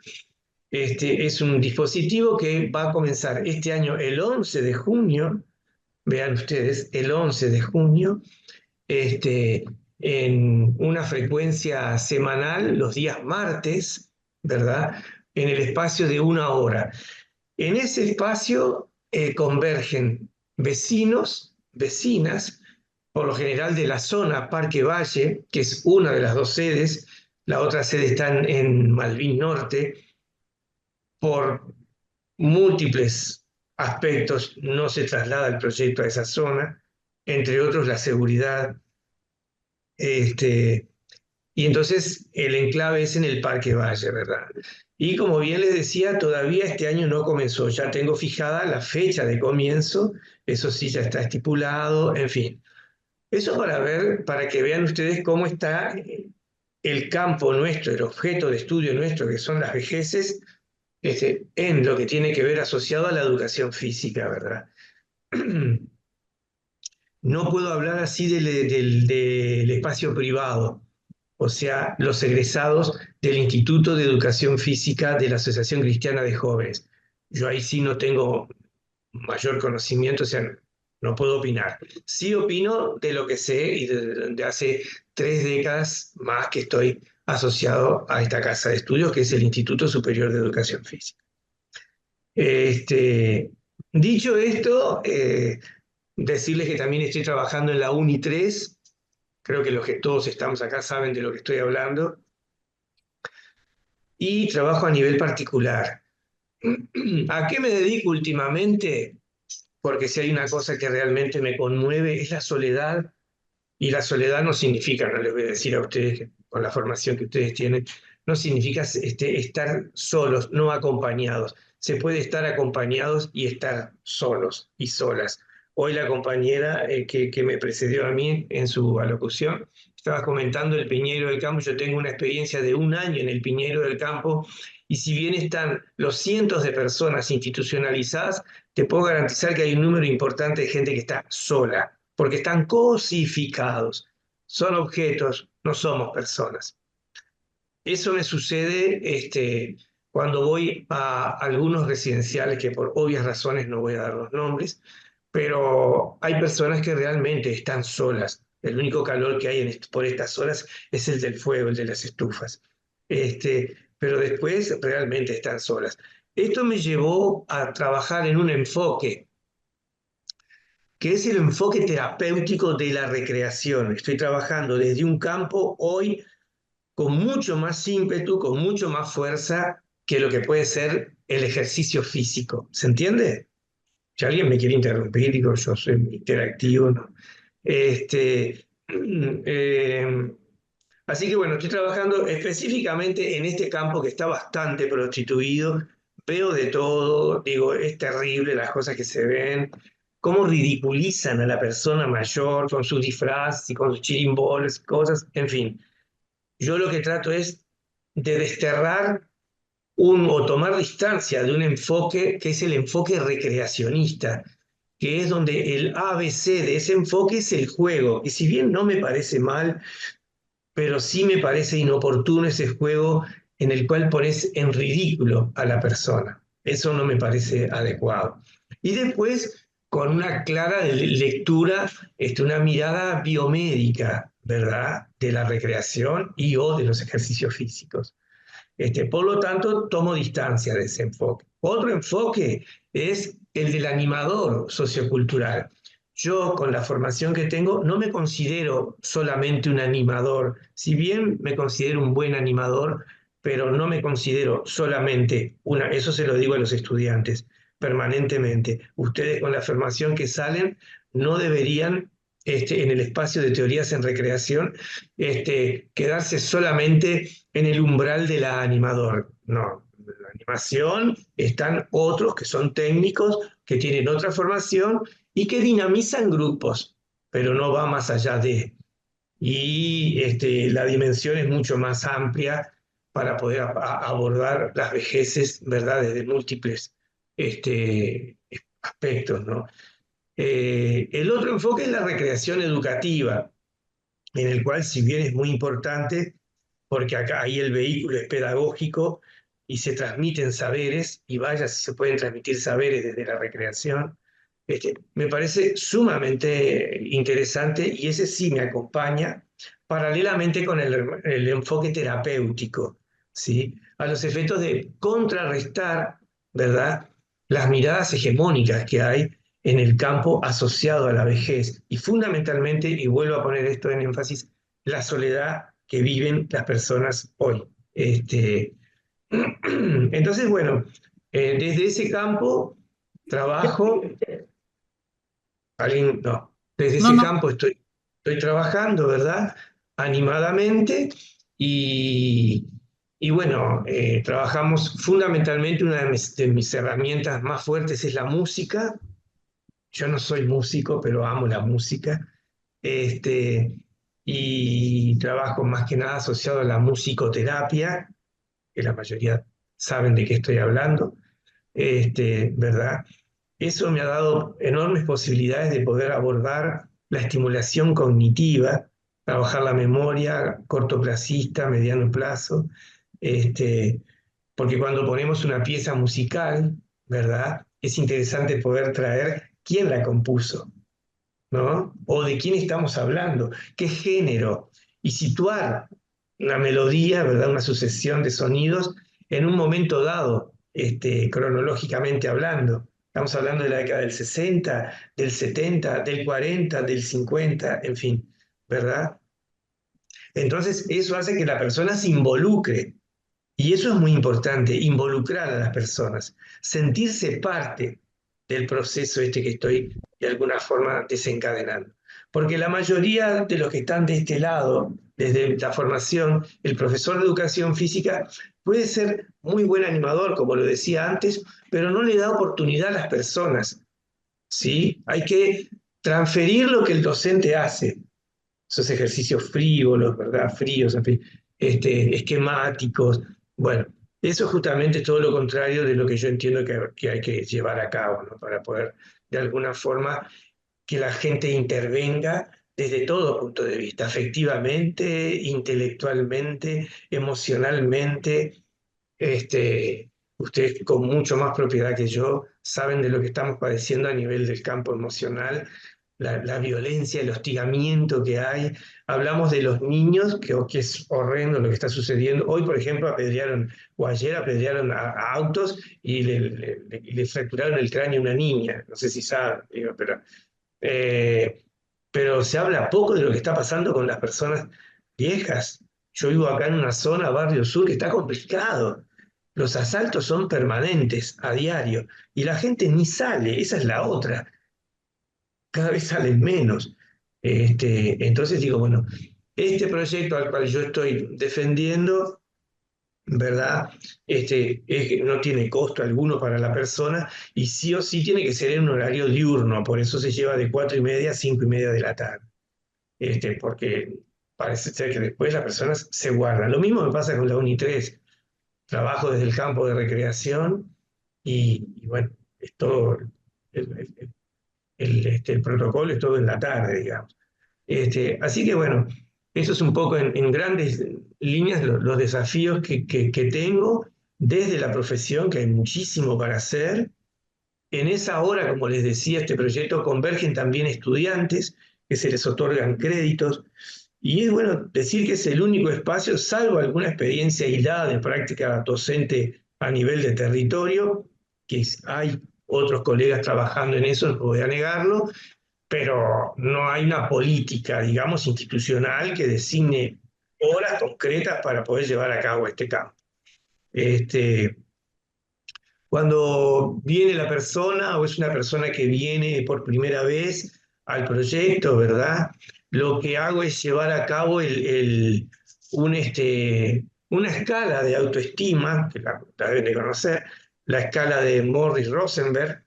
es un dispositivo que va a comenzar este año el 11 de junio, vean ustedes, el 11 de junio, en una frecuencia semanal, los días martes, ¿verdad?, en el espacio de 1 hora. En ese espacio convergen vecinos, vecinas, por lo general de la zona Parque Valle, que es una de las dos sedes, la otra sede está en Malvin Norte. Por múltiples aspectos no se traslada el proyecto a esa zona, entre otros la seguridad. Y entonces el enclave es en el Parque Valle, ¿verdad? Y como bien les decía, todavía este año no comenzó. Ya tengo fijada la fecha de comienzo, eso sí ya está estipulado, en fin. Eso para que vean ustedes cómo está el campo nuestro, el objeto de estudio nuestro, que son las vejeces, en lo que tiene que ver asociado a la educación física, ¿verdad? No puedo hablar así del espacio privado, o sea, los egresados del Instituto de Educación Física de la Asociación Cristiana de Jóvenes. Yo ahí sí no tengo mayor conocimiento, o sea, no puedo opinar. Sí opino de lo que sé y de hace 3 décadas más que estoy asociado a esta casa de estudios, que es el Instituto Superior de Educación Física. Dicho esto, decirles que también estoy trabajando en la UNI 3, creo que los que todos estamos acá saben de lo que estoy hablando, y trabajo a nivel particular. ¿A qué me dedico últimamente? Porque si hay una cosa que realmente me conmueve es la soledad, y la soledad no significa, no les voy a decir a ustedes, con la formación que ustedes tienen, no significa estar solos, no acompañados. Se puede estar acompañados y estar solos y solas. Hoy la compañera que me precedió a mí en su alocución estaba comentando el Piñeiro del Campo. Yo tengo una experiencia de 1 año en el Piñeiro del Campo, y si bien están los cientos de personas institucionalizadas, te puedo garantizar que hay un número importante de gente que está sola, porque están cosificados. Son objetos, no somos personas. Eso me sucede cuando voy a algunos residenciales, que por obvias razones no voy a dar los nombres, pero hay personas que realmente están solas. El único calor que hay por estas horas es el del fuego, el de las estufas. Pero después realmente están solas. Esto me llevó a trabajar en un enfoque que es el enfoque terapéutico de la recreación. Estoy trabajando desde un campo hoy con mucho más ímpetu, con mucho más fuerza que lo que puede ser el ejercicio físico. ¿Se entiende? Si alguien me quiere interrumpir, digo, yo soy muy interactivo, ¿no? Así que bueno, estoy trabajando específicamente en este campo que está bastante prostituido. Veo de todo, digo, es terrible las cosas que se ven, cómo ridiculizan a la persona mayor con sus disfraces y con sus chirimbolos, cosas, en fin. Yo lo que trato es de desterrar o tomar distancia de un enfoque que es el enfoque recreacionista, que es donde el ABC de ese enfoque es el juego. Y si bien no me parece mal, pero sí me parece inoportuno ese juego en el cual pones en ridículo a la persona. Eso no me parece adecuado. Y después, con una clara lectura, una mirada biomédica, ¿verdad?, de la recreación y o de los ejercicios físicos. Por lo tanto, tomo distancia de ese enfoque. Otro enfoque es el del animador sociocultural. Yo, con la formación que tengo, no me considero solamente un animador. Si bien me considero un buen animador, pero no me considero solamente eso se lo digo a los estudiantes permanentemente. Ustedes, con la formación que salen, no deberían, en el espacio de teorías en recreación, quedarse solamente en el umbral de la animador. No, en la animación están otros que son técnicos, que tienen otra formación y que dinamizan grupos, pero no va más allá de. Y la dimensión es mucho más amplia para poder abordar las vejeces, ¿verdad?, desde múltiples aspectos, ¿no? El otro enfoque es la recreación educativa, en el cual, si bien es muy importante, porque acá ahí el vehículo es pedagógico y se transmiten saberes, y vaya si se pueden transmitir saberes desde la recreación, me parece sumamente interesante, y ese sí me acompaña paralelamente con el enfoque terapéutico, ¿sí?, a los efectos de contrarrestar, ¿verdad?, las miradas hegemónicas que hay en el campo asociado a la vejez, y fundamentalmente, y vuelvo a poner esto en énfasis, la soledad que viven las personas hoy. Entonces, bueno, desde ese campo trabajo, no, desde No, ese no. campo estoy trabajando, ¿verdad?, animadamente, y bueno, trabajamos fundamentalmente, una de mis herramientas más fuertes es la música. Yo no soy músico, pero amo la música. Y trabajo más que nada asociado a la musicoterapia, que la mayoría saben de qué estoy hablando, ¿verdad? Eso me ha dado enormes posibilidades de poder abordar la estimulación cognitiva, trabajar la memoria, cortoplacista, mediano plazo, porque cuando ponemos una pieza musical, ¿verdad? Es interesante poder traer quién la compuso, ¿no? O de quién estamos hablando, qué género, y situar una melodía, ¿verdad? Una sucesión de sonidos en un momento dado, cronológicamente hablando. Estamos hablando de la década del 60, del 70, del 40, del 50, en fin, ¿verdad? Entonces, eso hace que la persona se involucre. Y eso es muy importante, involucrar a las personas, sentirse parte del proceso que estoy de alguna forma desencadenando. Porque la mayoría de los que están de este lado, desde la formación, el profesor de educación física puede ser muy buen animador, como lo decía antes, pero no le da oportunidad a las personas, ¿sí? Hay que transferir lo que el docente hace, esos ejercicios frívolos, ¿verdad? Fríos, en fin, esquemáticos. Bueno, eso es justamente todo lo contrario de lo que yo entiendo que hay que llevar a cabo, ¿no? Para poder, de alguna forma, que la gente intervenga desde todo punto de vista, afectivamente, intelectualmente, emocionalmente. Ustedes con mucho más propiedad que yo saben de lo que estamos padeciendo a nivel del campo emocional, la violencia, el hostigamiento que hay. Hablamos de los niños, que es horrendo lo que está sucediendo. Hoy, por ejemplo, apedrearon, o ayer apedrearon a autos y le fracturaron el cráneo a una niña. No sé si saben, digo, eh, pero se habla poco de lo que está pasando con las personas viejas. Yo vivo acá en una zona, Barrio Sur, que está complicado. Los asaltos son permanentes, a diario, y la gente ni sale, esa es la otra. Cada vez salen menos. Entonces digo, bueno, este proyecto al cual yo estoy defendiendo, ¿verdad? No tiene costo alguno para la persona y sí o sí tiene que ser en un horario diurno, por eso se lleva de 4:30 a 5:30 de la tarde, porque parece ser que después las personas se guardan. Lo mismo me pasa con la UNI3, trabajo desde el campo de recreación y bueno, es todo, el, el protocolo es todo en la tarde, digamos. Así que bueno, eso es un poco en grandes líneas los desafíos que tengo desde la profesión, que hay muchísimo para hacer. En esa hora, como les decía, este proyecto convergen también estudiantes que se les otorgan créditos. Y es bueno decir que es el único espacio, salvo alguna experiencia aislada de práctica docente a nivel de territorio, que hay otros colegas trabajando en eso, no voy a negarlo, pero no hay una política, digamos, institucional que designe horas concretas para poder llevar a cabo este campo. Este, Cuando viene la persona o es una persona que viene por primera vez al proyecto, ¿verdad? Lo que hago es llevar a cabo una escala de autoestima, que la deben de conocer, la escala de Morris Rosenberg,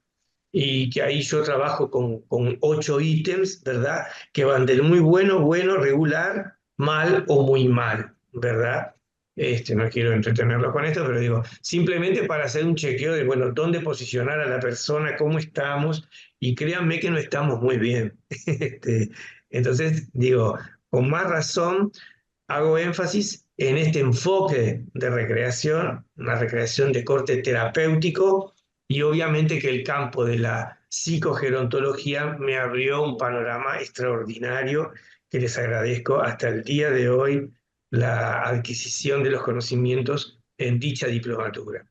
y que ahí yo trabajo con 8 ítems, ¿verdad? Que van del muy bueno, bueno, regular, mal o muy mal, ¿verdad? No quiero entretenerlo con esto, pero digo, simplemente para hacer un chequeo de, bueno, dónde posicionar a la persona, cómo estamos, y créanme que no estamos muy bien. Entonces, digo, con más razón hago énfasis en este enfoque de recreación, una recreación de corte terapéutico, y obviamente que el campo de la psicogerontología me abrió un panorama extraordinario que les agradezco hasta el día de hoy la adquisición de los conocimientos en dicha diplomatura.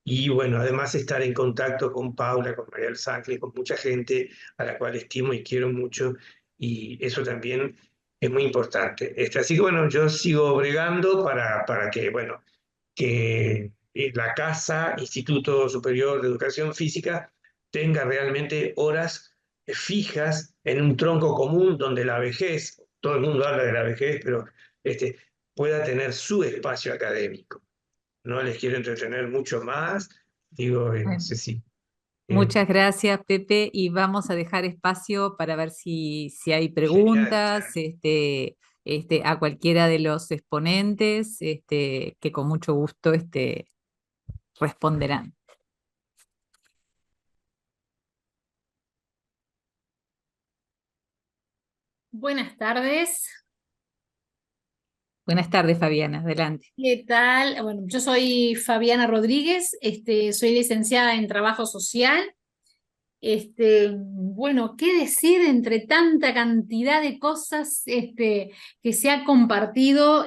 Y bueno, además estar en contacto con Paula, con María del Sancle, con mucha gente a la cual estimo y quiero mucho, y eso también es muy importante. Así que bueno, yo sigo bregando para que, bueno, que la casa, Instituto Superior de Educación Física, tenga realmente horas fijas en un tronco común donde la vejez, todo el mundo habla de la vejez, pero pueda tener su espacio académico. No les quiero entretener mucho más, digo, no Bueno, sé si... muchas gracias, Pepe, y vamos a dejar espacio para ver si hay Genial. preguntas, a cualquiera de los exponentes, que con mucho gusto, responderán. Buenas tardes. Buenas tardes, Fabiana, adelante. ¿Qué tal? Bueno, yo soy Fabiana Rodríguez, soy licenciada en Trabajo Social. Bueno, ¿qué decir entre tanta cantidad de cosas que se ha compartido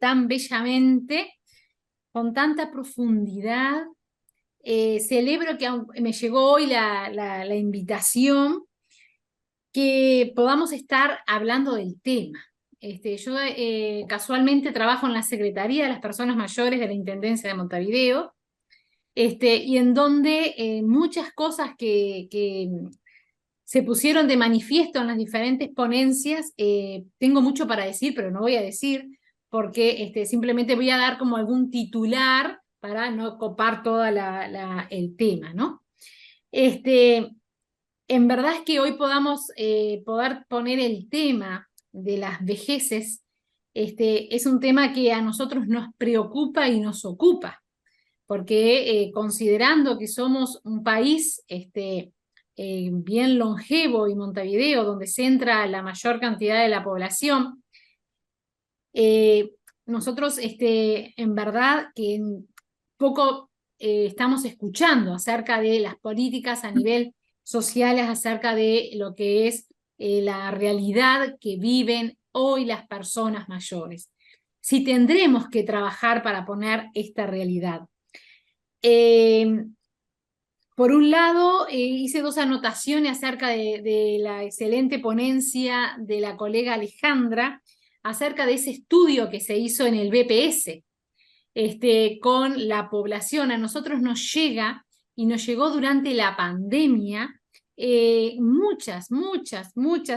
tan bellamente, con tanta profundidad? Celebro que me llegó hoy la invitación que podamos estar hablando del tema. Yo casualmente trabajo en la Secretaría de las Personas Mayores de la Intendencia de Montevideo, y en donde muchas cosas que se pusieron de manifiesto en las diferentes ponencias, tengo mucho para decir, pero no voy a decir, porque simplemente voy a dar como algún titular para no copar todo el tema, ¿no? En verdad es que hoy poder poner el tema de las vejeces, es un tema que a nosotros nos preocupa y nos ocupa, porque considerando que somos un país bien longevo, y Montevideo, donde se entra la mayor cantidad de la población, nosotros en verdad que poco estamos escuchando acerca de las políticas a nivel sociales, acerca de lo que es la realidad que viven hoy las personas mayores. Si tendremos que trabajar para poner esta realidad. Por un lado, hice dos anotaciones acerca de la excelente ponencia de la colega Alejandra, acerca de ese estudio que se hizo en el BPS, con la población. A nosotros nos llega, y nos llegó durante la pandemia, muchas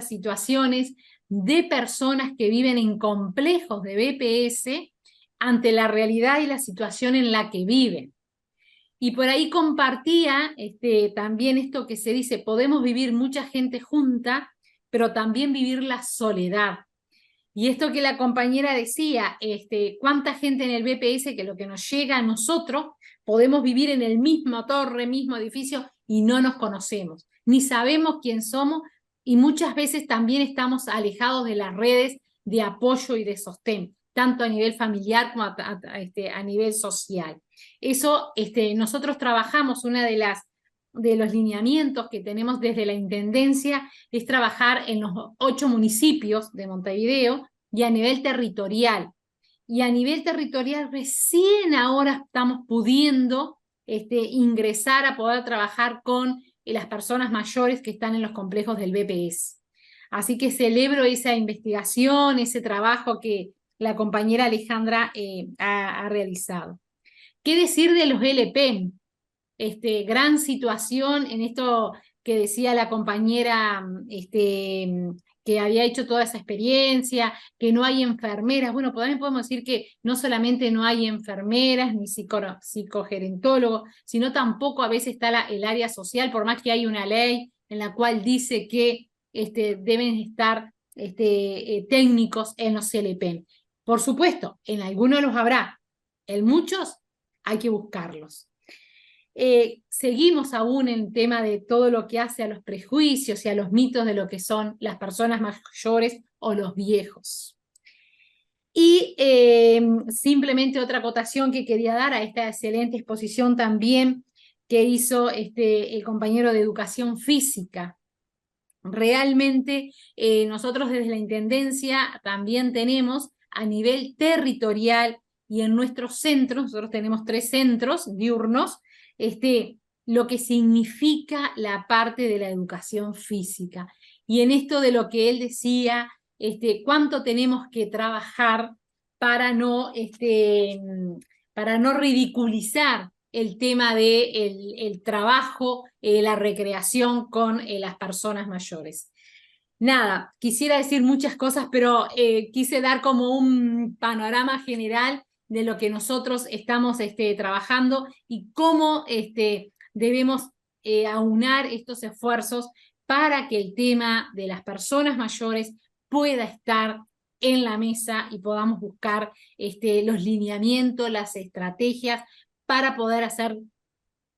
situaciones de personas que viven en complejos de BPS ante la realidad y la situación en la que viven. Y por ahí compartía también esto que se dice: podemos vivir mucha gente junta, pero también vivir la soledad. Y esto que la compañera decía, cuánta gente en el BPS, que lo que nos llega a nosotros, podemos vivir en el mismo torre, mismo edificio, y no nos conocemos, ni sabemos quién somos, y muchas veces también estamos alejados de las redes de apoyo y de sostén, tanto a nivel familiar como a nivel social. Eso, nosotros trabajamos, de los lineamientos que tenemos desde la Intendencia es trabajar en los 8 municipios de Montevideo y a nivel territorial. Y a nivel territorial recién ahora estamos pudiendo ingresar a poder trabajar con las personas mayores que están en los complejos del BPS. Así que celebro esa investigación, ese trabajo que la compañera Alejandra ha realizado. ¿Qué decir de los LPEM? Gran situación en esto que decía la compañera que había hecho toda esa experiencia, que no hay enfermeras. Bueno, también podemos decir que no solamente no hay enfermeras ni psicogerentólogos, sino tampoco a veces está el área social, por más que hay una ley en la cual dice que deben estar técnicos en los CLP. Por supuesto, en algunos los habrá, en muchos hay que buscarlos. Seguimos aún en tema de todo lo que hace a los prejuicios y a los mitos de lo que son las personas mayores o los viejos. Y simplemente otra acotación que quería dar a esta excelente exposición también que hizo el compañero de Educación Física. Realmente nosotros desde la Intendencia también tenemos a nivel territorial y en nuestros centros, nosotros tenemos 3 centros diurnos, lo que significa la parte de la educación física. Y en esto de lo que él decía, cuánto tenemos que trabajar para no ridiculizar el tema del trabajo, la recreación con las personas mayores. Nada, quisiera decir muchas cosas, pero quise dar como un panorama general de lo que nosotros estamos trabajando y cómo debemos aunar estos esfuerzos para que el tema de las personas mayores pueda estar en la mesa y podamos buscar los lineamientos, las estrategias para poder hacer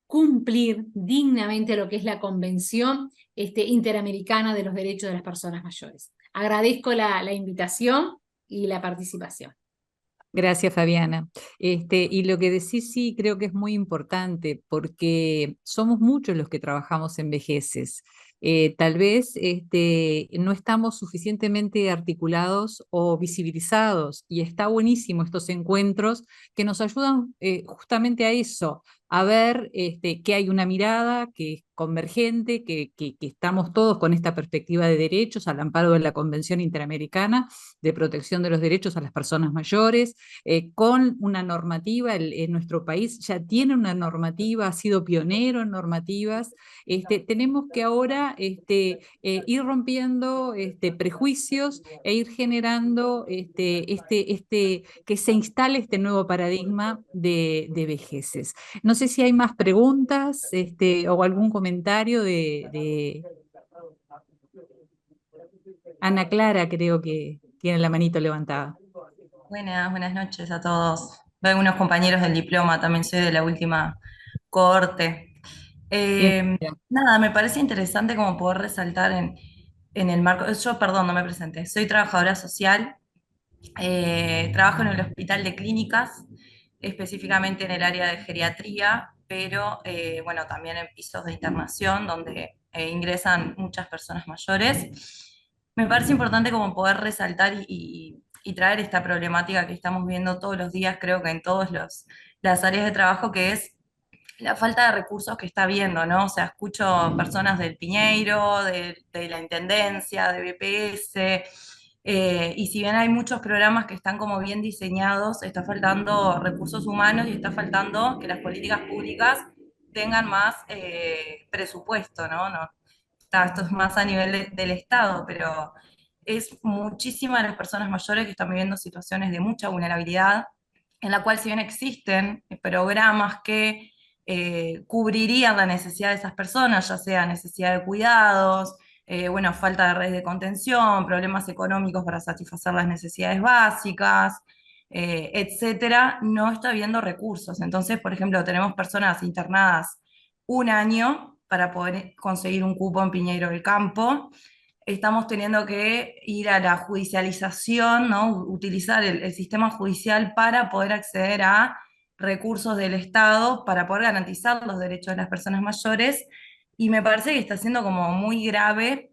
cumplir dignamente lo que es la Convención Interamericana de los Derechos de las Personas Mayores. Agradezco la invitación y la participación. Gracias, Fabiana. Y lo que decís sí creo que es muy importante porque somos muchos los que trabajamos en vejeces. Tal vez no estamos suficientemente articulados o visibilizados y está buenísimo estos encuentros que nos ayudan justamente a eso, a ver que hay una mirada que es convergente, que estamos todos con esta perspectiva de derechos al amparo de la Convención Interamericana de Protección de los Derechos a las Personas Mayores, con una normativa, nuestro país ya tiene una normativa, ha sido pionero en normativas, tenemos que ahora ir rompiendo prejuicios e ir generando que se instale este nuevo paradigma de vejeces. No sé si hay más preguntas o algún comentario de Ana Clara, creo que tiene la manito levantada. Buenas noches a todos. Veo algunos compañeros del diploma, también soy de la última cohorte. Bien. Nada, me parece interesante como poder resaltar en el marco. Yo, perdón, no me presenté. Soy trabajadora social, trabajo en el Hospital de Clínicas, específicamente en el área de geriatría, pero bueno, también en pisos de internación donde ingresan muchas personas mayores. Me parece importante como poder resaltar y traer esta problemática que estamos viendo todos los días, creo que en todas las áreas de trabajo, que es la falta de recursos que está habiendo, ¿no? O sea, escucho personas del Piñeiro, de la Intendencia, de BPS, y si bien hay muchos programas que están como bien diseñados, está faltando recursos humanos y está faltando que las políticas públicas tengan más presupuesto, ¿no? Esto es más a nivel del Estado, pero es muchísimas las personas mayores que están viviendo situaciones de mucha vulnerabilidad, en la cual si bien existen programas que cubrirían la necesidad de esas personas, ya sea necesidad de cuidados, bueno, falta de redes de contención, problemas económicos para satisfacer las necesidades básicas, etcétera, no está habiendo recursos. Entonces, por ejemplo, tenemos personas internadas un año para poder conseguir un cupo en Piñeiro del Campo. Estamos teniendo que ir a la judicialización, ¿no? Utilizar el sistema judicial para poder acceder a recursos del Estado, para poder garantizar los derechos de las personas mayores. Y me parece que está siendo como muy grave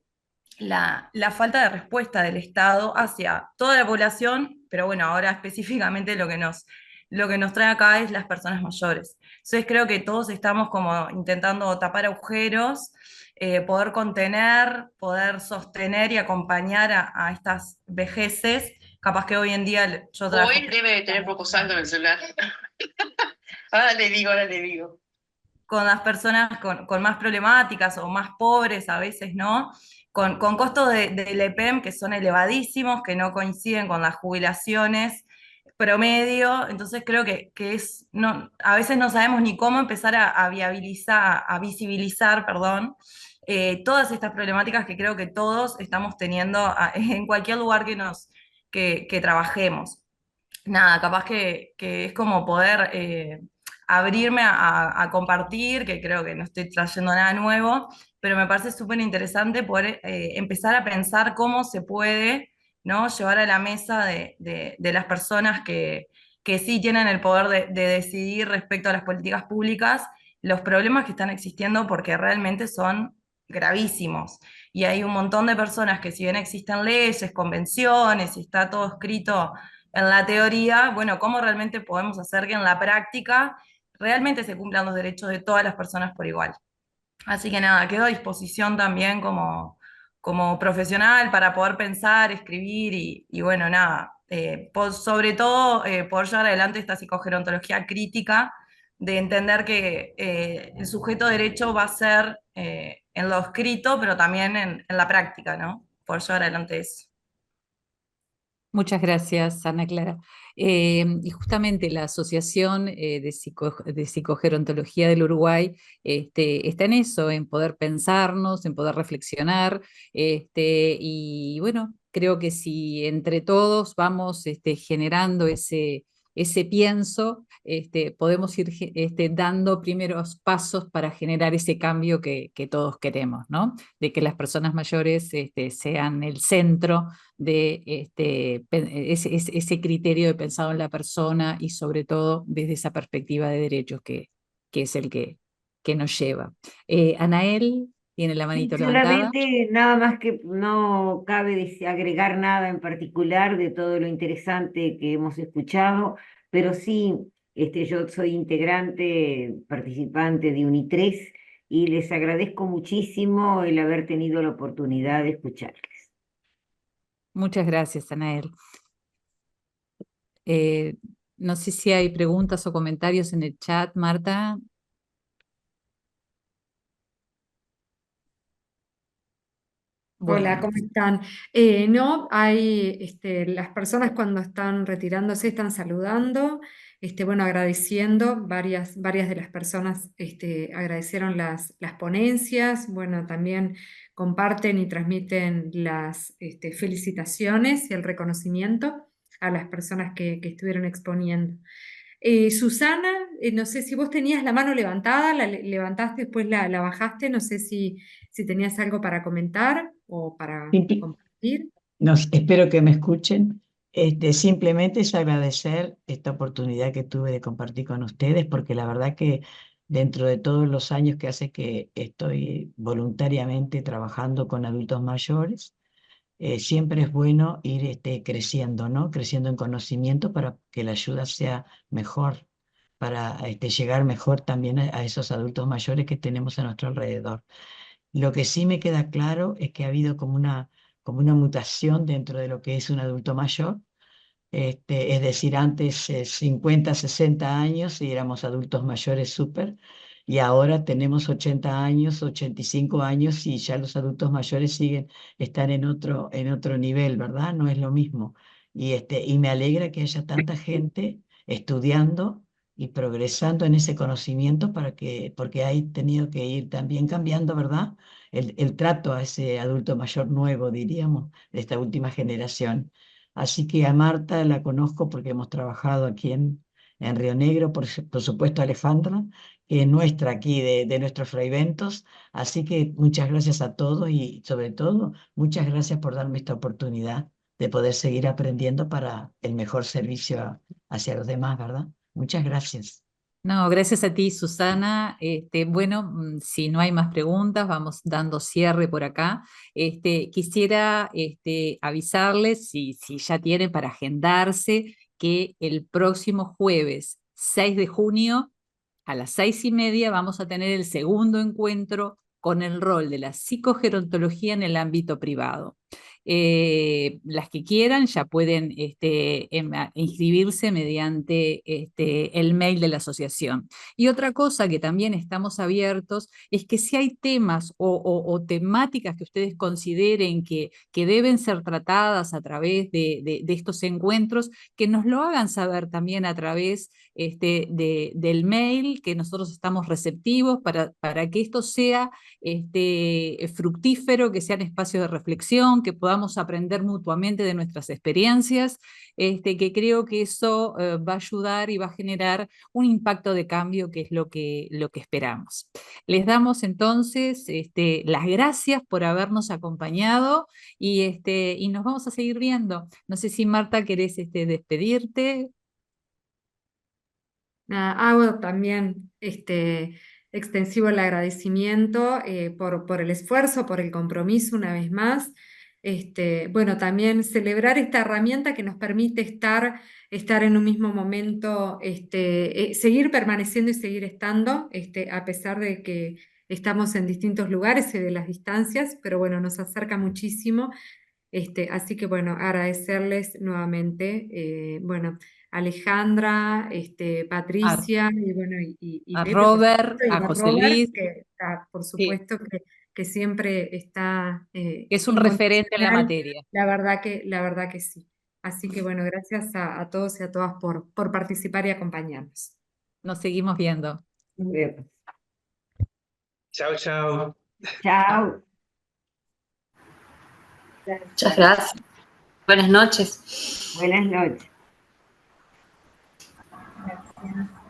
la falta de respuesta del Estado hacia toda la población, pero bueno, ahora específicamente lo que nos trae acá es las personas mayores. Entonces creo que todos estamos como intentando tapar agujeros, poder contener, poder sostener y acompañar a estas vejeces. Capaz que hoy en día yo trabajo... Hoy debe de tener poco saldo en el celular. Ahora le digo. Con las personas con más problemáticas o más pobres a veces, ¿no? Con costos del EPEM que son elevadísimos, que no coinciden con las jubilaciones promedio, entonces creo que es, no, a veces no sabemos ni cómo empezar a viabilizar, a visibilizar, perdón, todas estas problemáticas que creo que todos estamos teniendo en cualquier lugar que trabajemos. Nada, capaz que es como poder abrirme a compartir, que creo que no estoy trayendo nada nuevo, pero me parece súper interesante poder empezar a pensar cómo se puede, ¿no? Llevar a la mesa de las personas que sí tienen el poder de decidir respecto a las políticas públicas los problemas que están existiendo porque realmente son gravísimos. Y hay un montón de personas que si bien existen leyes, convenciones, y está todo escrito en la teoría, bueno, cómo realmente podemos hacer que en la práctica realmente se cumplan los derechos de todas las personas por igual. Así que nada, quedo a disposición también como profesional para poder pensar, escribir y bueno, nada, sobre todo poder llevar adelante esta psicogerontología crítica de entender que el sujeto de derecho va a ser en lo escrito, pero también en la práctica, ¿no? Poder llevar adelante eso. Muchas gracias, Ana Clara. Y justamente la Asociación de Psicogerontología del Uruguay está en eso, en poder pensarnos, en poder reflexionar, y bueno, creo que si entre todos vamos generando ese pienso, podemos ir dando primeros pasos para generar ese cambio que todos queremos, ¿no? De que las personas mayores sean el centro de ese criterio de pensado en la persona y sobre todo desde esa perspectiva de derechos que es el que nos lleva. Anael tiene la manito levantada. Solamente nada más, que no cabe agregar nada en particular de todo lo interesante que hemos escuchado, pero sí, yo soy integrante, participante de UNI3 y les agradezco muchísimo el haber tenido la oportunidad de escucharles. Muchas gracias, Anael. No sé si hay preguntas o comentarios en el chat, Marta. Hola, Bueno, ¿cómo están? No, hay las personas cuando están retirándose están saludando, bueno, agradeciendo, varias de las personas agradecieron las ponencias, bueno, también comparten y transmiten las felicitaciones y el reconocimiento a las personas que estuvieron exponiendo. Susana, no sé si vos tenías la mano levantada, la levantaste, después la bajaste, no sé si tenías algo para comentar o para compartir. Espero que me escuchen. Simplemente es agradecer esta oportunidad que tuve de compartir con ustedes, porque la verdad que dentro de todos los años que hace que estoy voluntariamente trabajando con adultos mayores, siempre es bueno ir creciendo, ¿no? Creciendo en conocimiento para que la ayuda sea mejor, para llegar mejor también a esos adultos mayores que tenemos a nuestro alrededor. Lo que sí me queda claro es que ha habido como una mutación dentro de lo que es un adulto mayor. Es decir, antes 50, 60 años y éramos adultos mayores súper, y ahora tenemos 80 años, 85 años y ya los adultos mayores están en otro nivel, ¿verdad? No es lo mismo. Y me alegra que haya tanta gente estudiando y progresando en ese conocimiento porque hay tenido que ir también cambiando, ¿verdad? El trato a ese adulto mayor nuevo, diríamos, de esta última generación. Así que a Marta la conozco porque hemos trabajado aquí en Río Negro, por supuesto a Alejandra, que es nuestra aquí de nuestros fraiventos. Así que muchas gracias a todos y sobre todo muchas gracias por darme esta oportunidad de poder seguir aprendiendo para el mejor servicio hacia los demás, ¿verdad? Muchas gracias. no, gracias a ti, Susana. Bueno, si no hay más preguntas, vamos dando cierre por acá. Quisiera avisarles, si ya tienen para agendarse, que el próximo jueves 6 de junio a las 6:30 vamos a tener el segundo encuentro con el rol de la psicogerontología en el ámbito privado. Las que quieran ya pueden inscribirse mediante el mail de la asociación. Y otra cosa que también estamos abiertos es que si hay temas o temáticas que ustedes consideren que deben ser tratadas a través de estos encuentros, que nos lo hagan saber también a través del mail, que nosotros estamos receptivos para que esto sea fructífero, que sean espacios de reflexión, que podamos aprender mutuamente de nuestras experiencias, que creo que eso va a ayudar y va a generar un impacto de cambio, que es lo que esperamos. Les damos entonces las gracias por habernos acompañado y nos vamos a seguir viendo. No sé si Marta querés despedirte. Hago también extensivo el agradecimiento por el esfuerzo, por el compromiso una vez más. Bueno, también celebrar esta herramienta que nos permite estar en un mismo momento, seguir permaneciendo y seguir estando, a pesar de que estamos en distintos lugares y de las distancias, pero bueno, nos acerca muchísimo. Así que bueno, agradecerles nuevamente, bueno, Alejandra, Patricia, y bueno, y A Pepe, Robert, y a José Luis, que por supuesto que siempre está que es un referente en la incondicional, materia. la verdad que sí. Así que bueno, gracias a todos y a todas por participar y acompañarnos. Nos seguimos viendo. Chao, chao. Chao. Muchas gracias. Buenas noches. Buenas noches. Gracias.